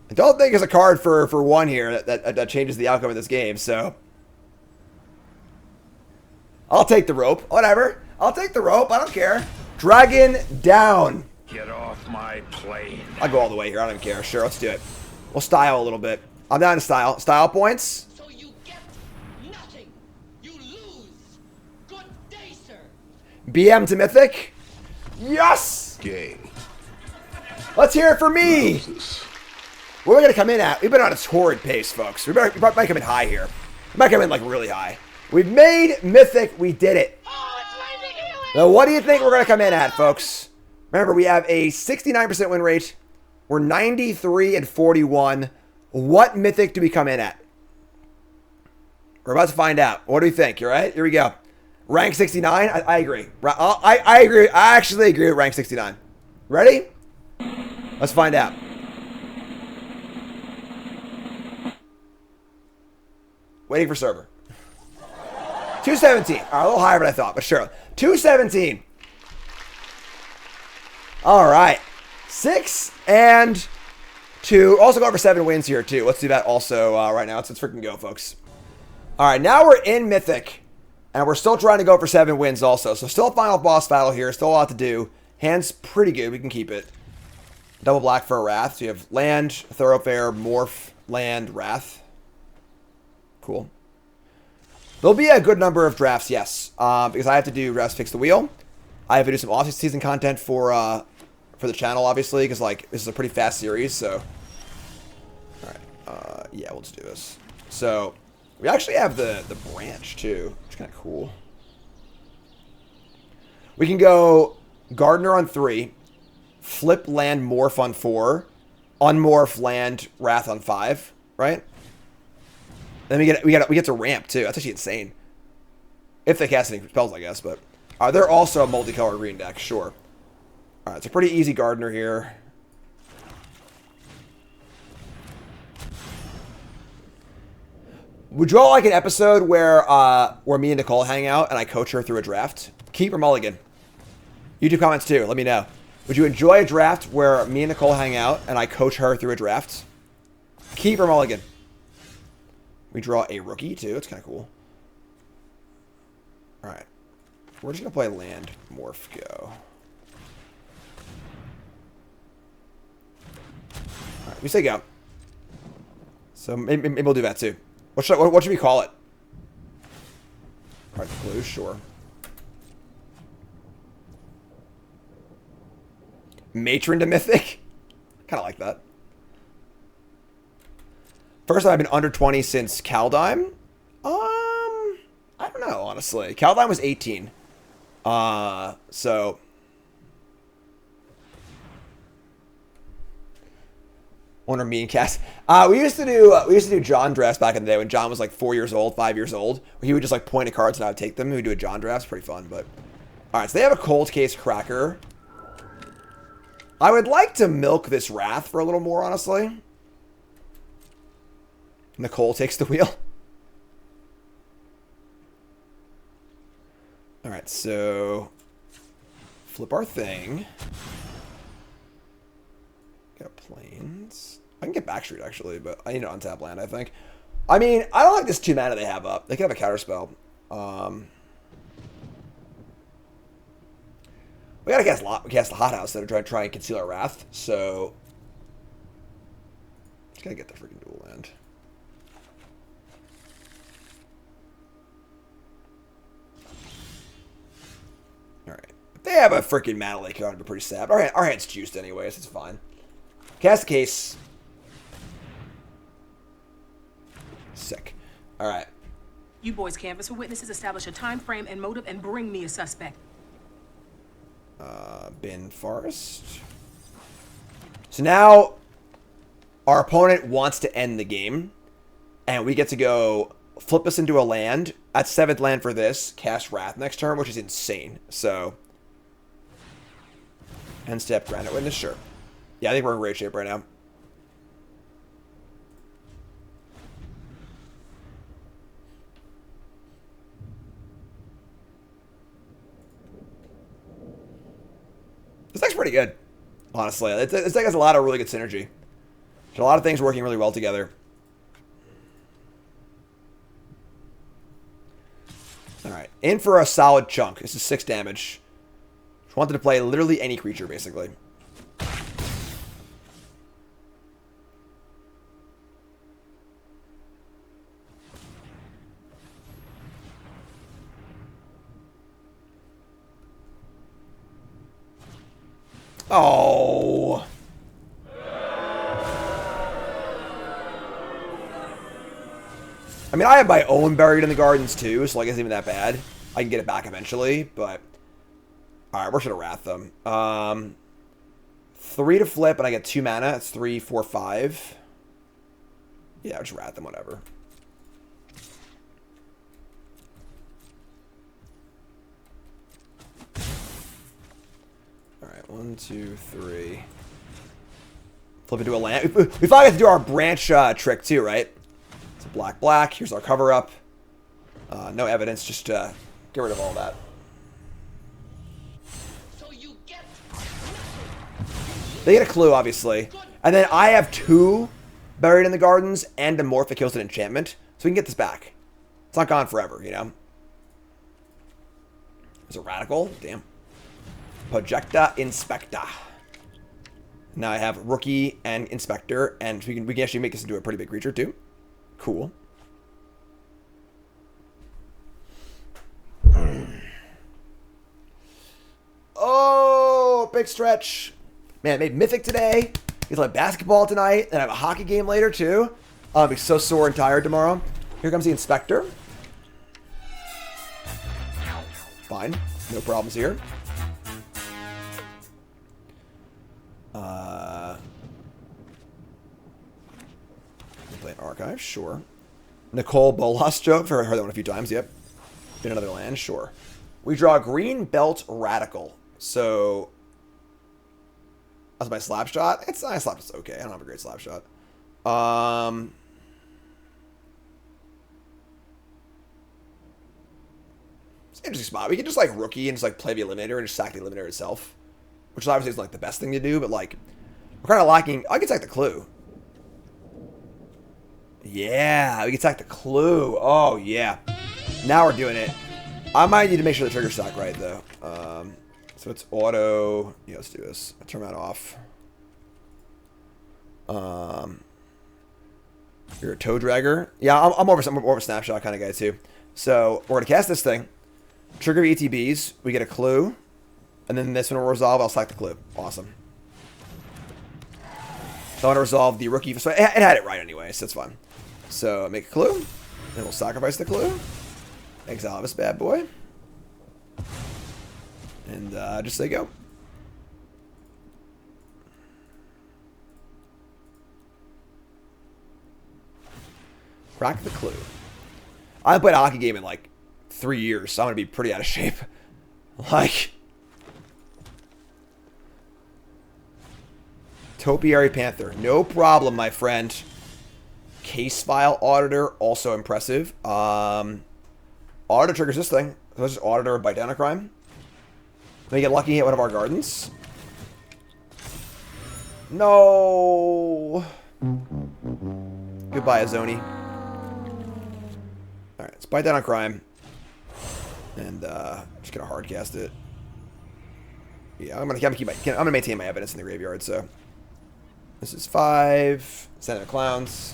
I don't think there's a card for 1 here that changes the outcome of this game, so I'll take the rope. Whatever. I'll take the rope. I don't care. Dragon down. Get off my plane. I'll go all the way here. I don't even care. Sure, let's do it. We'll style a little bit. I'm down to style. Style points. So you get nothing. You lose. Good day, sir. BM to Mythic. Yes. Game. Let's hear it for me. Moses. Where are we going to come in at? We've been on a torrid pace, folks. We might come in high here. We might come in, like, really high. We've made Mythic. We did it. Now, what do you think we're going to come in at, folks? Remember, we have a 69% win rate. We're 93-41. What Mythic do we come in at? We're about to find out. What do we think? You all right? Here we go. Rank 69? I agree. I agree. I actually agree with rank 69. Ready? Let's find out. Waiting for server. 217. All right, a little higher than I thought, but sure. 217. All right. 6 and 2. Also going for 7 wins here, too. Let's do that also right now. Let's freaking go, folks. All right, now we're in Mythic, and we're still trying to go for 7 wins also. So still a final boss battle here. Still a lot to do. Hand's pretty good. We can keep it. Double black for a Wrath. So you have land, thoroughfare, morph, land, Wrath. Cool. There'll be a good number of drafts, yes, because I have to do Refs Fix the Wheel. I have to do some off-season content for the channel, obviously, because like this is a pretty fast series. So, all right, yeah, we'll just do this. So, we actually have the branch too, which is kind of cool. We can go Gardener on 3, flip land morph on 4, unmorph land wrath on 5, right? Then we get to ramp too. That's actually insane. If they cast any spells, I guess. But they're also a multicolored green deck, sure. All right, it's a pretty easy Gardener here. Would you all like an episode where me and Nicole hang out and I coach her through a draft? Keep or mulligan? YouTube comments too. Let me know. Would you enjoy a draft where me and Nicole hang out and I coach her through a draft? Keep or mulligan? We draw a rookie, too. It's kind of cool. All right. We're just going to play land morph go. All right. We say go. So maybe we'll do that, too. What should we call it? All right, blue, sure. Matron to Mythic? Kind of like that. First time I've been under 20 since Kaldheim. I don't know, honestly. Kaldheim was 18. So wonder me and Cass. We used to do John drafts back in the day when John was like 4 years old, 5 years old. Where he would just like point at cards and I would take them. We would do a John draft. It's pretty fun, but all right. So they have a cold case cracker. I would like to milk this Wrath for a little more, honestly. Nicole takes the wheel. All right, so flip our thing. Got planes. I can get Backstreet, actually, but I need to untap land, I think. I mean, I don't like this 2 mana they have up. They can have a counterspell. We gotta cast the Hothouse that are trying to conceal our Wrath, so just gotta get the freaking dual land. Alright. If they have a freaking Mana Lake, I'd be pretty sad. But our hand's juiced anyways, it's fine. Cast the case. Sick. Alright. You boys canvass for witnesses, establish a time frame and motive, and bring me a suspect. Bin Forest. So now our opponent wants to end the game, and we get to go flip us into a land. At 7th land for this, cast Wrath next turn, which is insane. So, end step, Granite Witness, sure. Yeah, I think we're in great shape right now. This deck's pretty good, honestly. This deck has a lot of really good synergy. There's a lot of things working really well together. Alright, in for a solid chunk. This is 6 damage. Just wanted to play literally any creature, basically. Oh. I mean, I have my own buried in the gardens too, so like it's even that bad. I can get it back eventually, but all right, we're just gonna Wrath them. 3 to flip, and I get 2 mana. It's 3, 4, 5. Yeah, I'll just Wrath them, whatever. All right, 1, 2, 3. Flip into a land. We finally have to do our branch trick too, right? It's a black. Here's our cover up. No evidence. Just get rid of all that. They get a clue, obviously. And then I have 2 buried in the gardens and a morph that kills an enchantment. So we can get this back. It's not gone forever, you know? There's a Radical. Damn. Projecta Inspecta. Now I have Rookie and Inspector. And we can actually make this into a pretty big creature, too. Cool. perfect stretch. Man, I made Mythic today. He's like basketball tonight. And I have a hockey game later, too. I'll be so sore and tired tomorrow. Here comes the Inspector. Fine. No problems here. Play an Archive, sure. Nicole Bolas joke. I've heard that one a few times, yep. In another land, sure. We draw Green Belt Radical. So, that's my slap shot. It's slap shot's okay. I don't have a great slap shot. It's an interesting spot. We can just like rookie and just like play the Eliminator and just sack the Eliminator itself. Which obviously isn't like the best thing to do, but like, we're kind of lacking. I can sack the Clue. Yeah, we can sack the Clue. Oh, yeah. Now we're doing it. I might need to make sure the trigger's stock right, though. So it's auto. Yeah, let's do this. I'll turn that off. You're a toe dragger. Yeah, I'm more of a snapshot kind of guy, too. So we're going to cast this thing. Trigger ETBs. We get a Clue. And then this one will resolve. I'll sack the Clue. Awesome. So I want to resolve the rookie. So it had it right anyway, so it's fine. So make a Clue. Then we'll sacrifice the Clue. Exile this bad boy. And just say go. Crack the Clue. I haven't played a hockey game in like 3 years, so I'm going to be pretty out of shape. Like... Topiary Panther. No problem, my friend. Case File Auditor. Also impressive. Auditor triggers this thing. So let's just Auditor Bite Down a Crime. Then we get lucky hit one of our gardens. No. Goodbye, Azoni. Alright, let's Bite Down a Crime. And just gonna hard cast it. Yeah, I'm gonna maintain my evidence in the graveyard, so. This is 5. Senate of Clowns.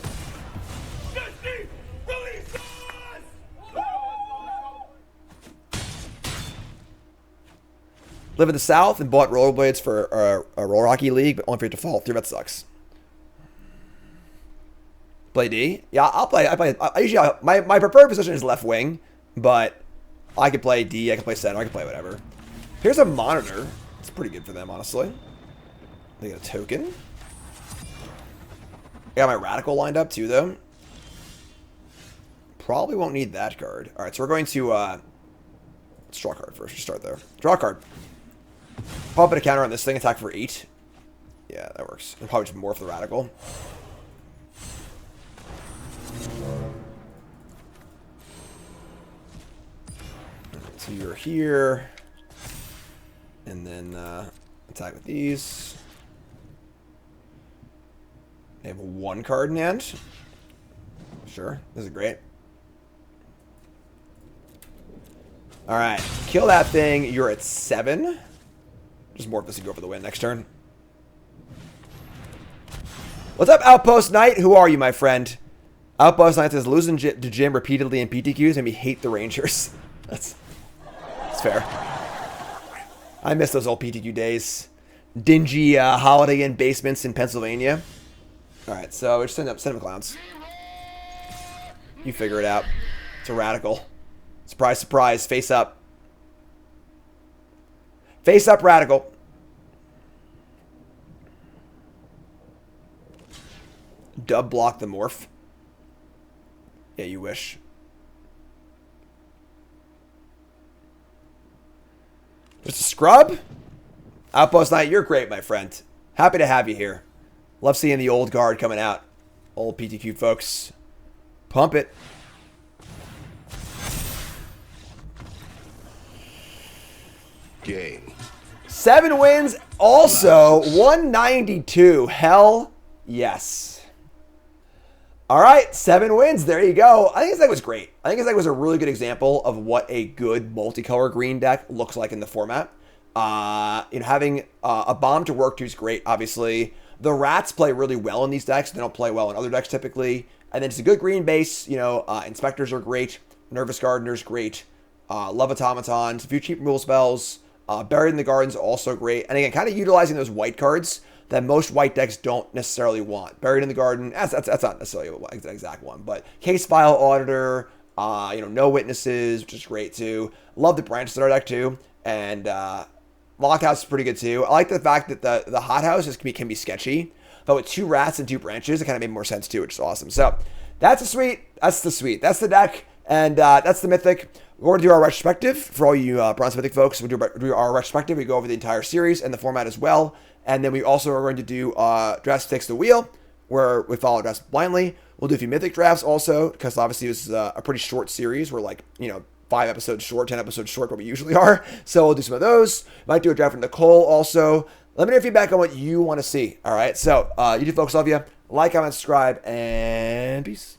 Live in the South and bought rollerblades for a roller hockey league, but only for your default. 3-bet sucks. Play D. Yeah, I'll play. I usually my preferred position is left wing, but I could play D. I can play center. I can play whatever. Here's a monitor. It's pretty good for them, honestly. They get a token. I got my Radical lined up too, though. Probably won't need that card. All right, so we're going to let's draw a card first. Just start there. Draw a card. Pop in a counter on this thing. Attack for 8. Yeah, that works. And probably just more for the Radical. So you're here, and then attack with these. They have 1 card in hand. Sure, this is great. All right, kill that thing. You're at 7. Just morph this and go for the win next turn. What's up, Outpost Knight? Who are you, my friend? Outpost Knight says losing to Jim repeatedly in PTQs made me hate the Rangers. That's fair. I miss those old PTQ days. Dingy Holiday Inn basements in Pennsylvania. All right, so we're just send them clowns. You figure it out. It's a Radical. Surprise, surprise. Face up. Face up, Radical. Dub block the morph. Yeah, you wish. Just a scrub? Outpost Knight, you're great, my friend. Happy to have you here. Love seeing the old guard coming out. Old PTQ folks. Pump it. Game. 7 wins. Also, 192. Hell yes. All right, 7 wins. There you go. I think this deck was great. I think this deck was a really good example of what a good multicolor green deck looks like in the format. Having a bomb to work to is great, obviously. The rats play really well in these decks. They don't play well in other decks typically. And then it's a good green base. Inspectors are great. Nervous Gardener's great. Love Automatons. A few cheap removal spells. Buried in the Garden's also great. And again, kind of utilizing those white cards that most white decks don't necessarily want. Buried in the Garden, that's not necessarily an exact one, but Case File Auditor, No Witnesses, which is great too. Love the Branches in our deck too. And Lockhouse is pretty good too. I like the fact that the Hothouse can be sketchy, but with 2 Rats and 2 Branches, it kind of made more sense too, which is awesome. So that's the suite. That's the deck. And that's the Mythic. We're going to do our retrospective for all you Bronze Mythic folks. We do our retrospective. We go over the entire series and the format as well. And then we also are going to do Drafts Takes the Wheel, where we follow drafts blindly. We'll do a few Mythic drafts also, because obviously this is a pretty short series. We're 5 episodes short, 10 episodes short, what we usually are. So we'll do some of those. Might do a draft with Nicole also. Let me know your feedback on what you want to see. All right. So, YouTube folks, love you. Like, comment, subscribe, and peace.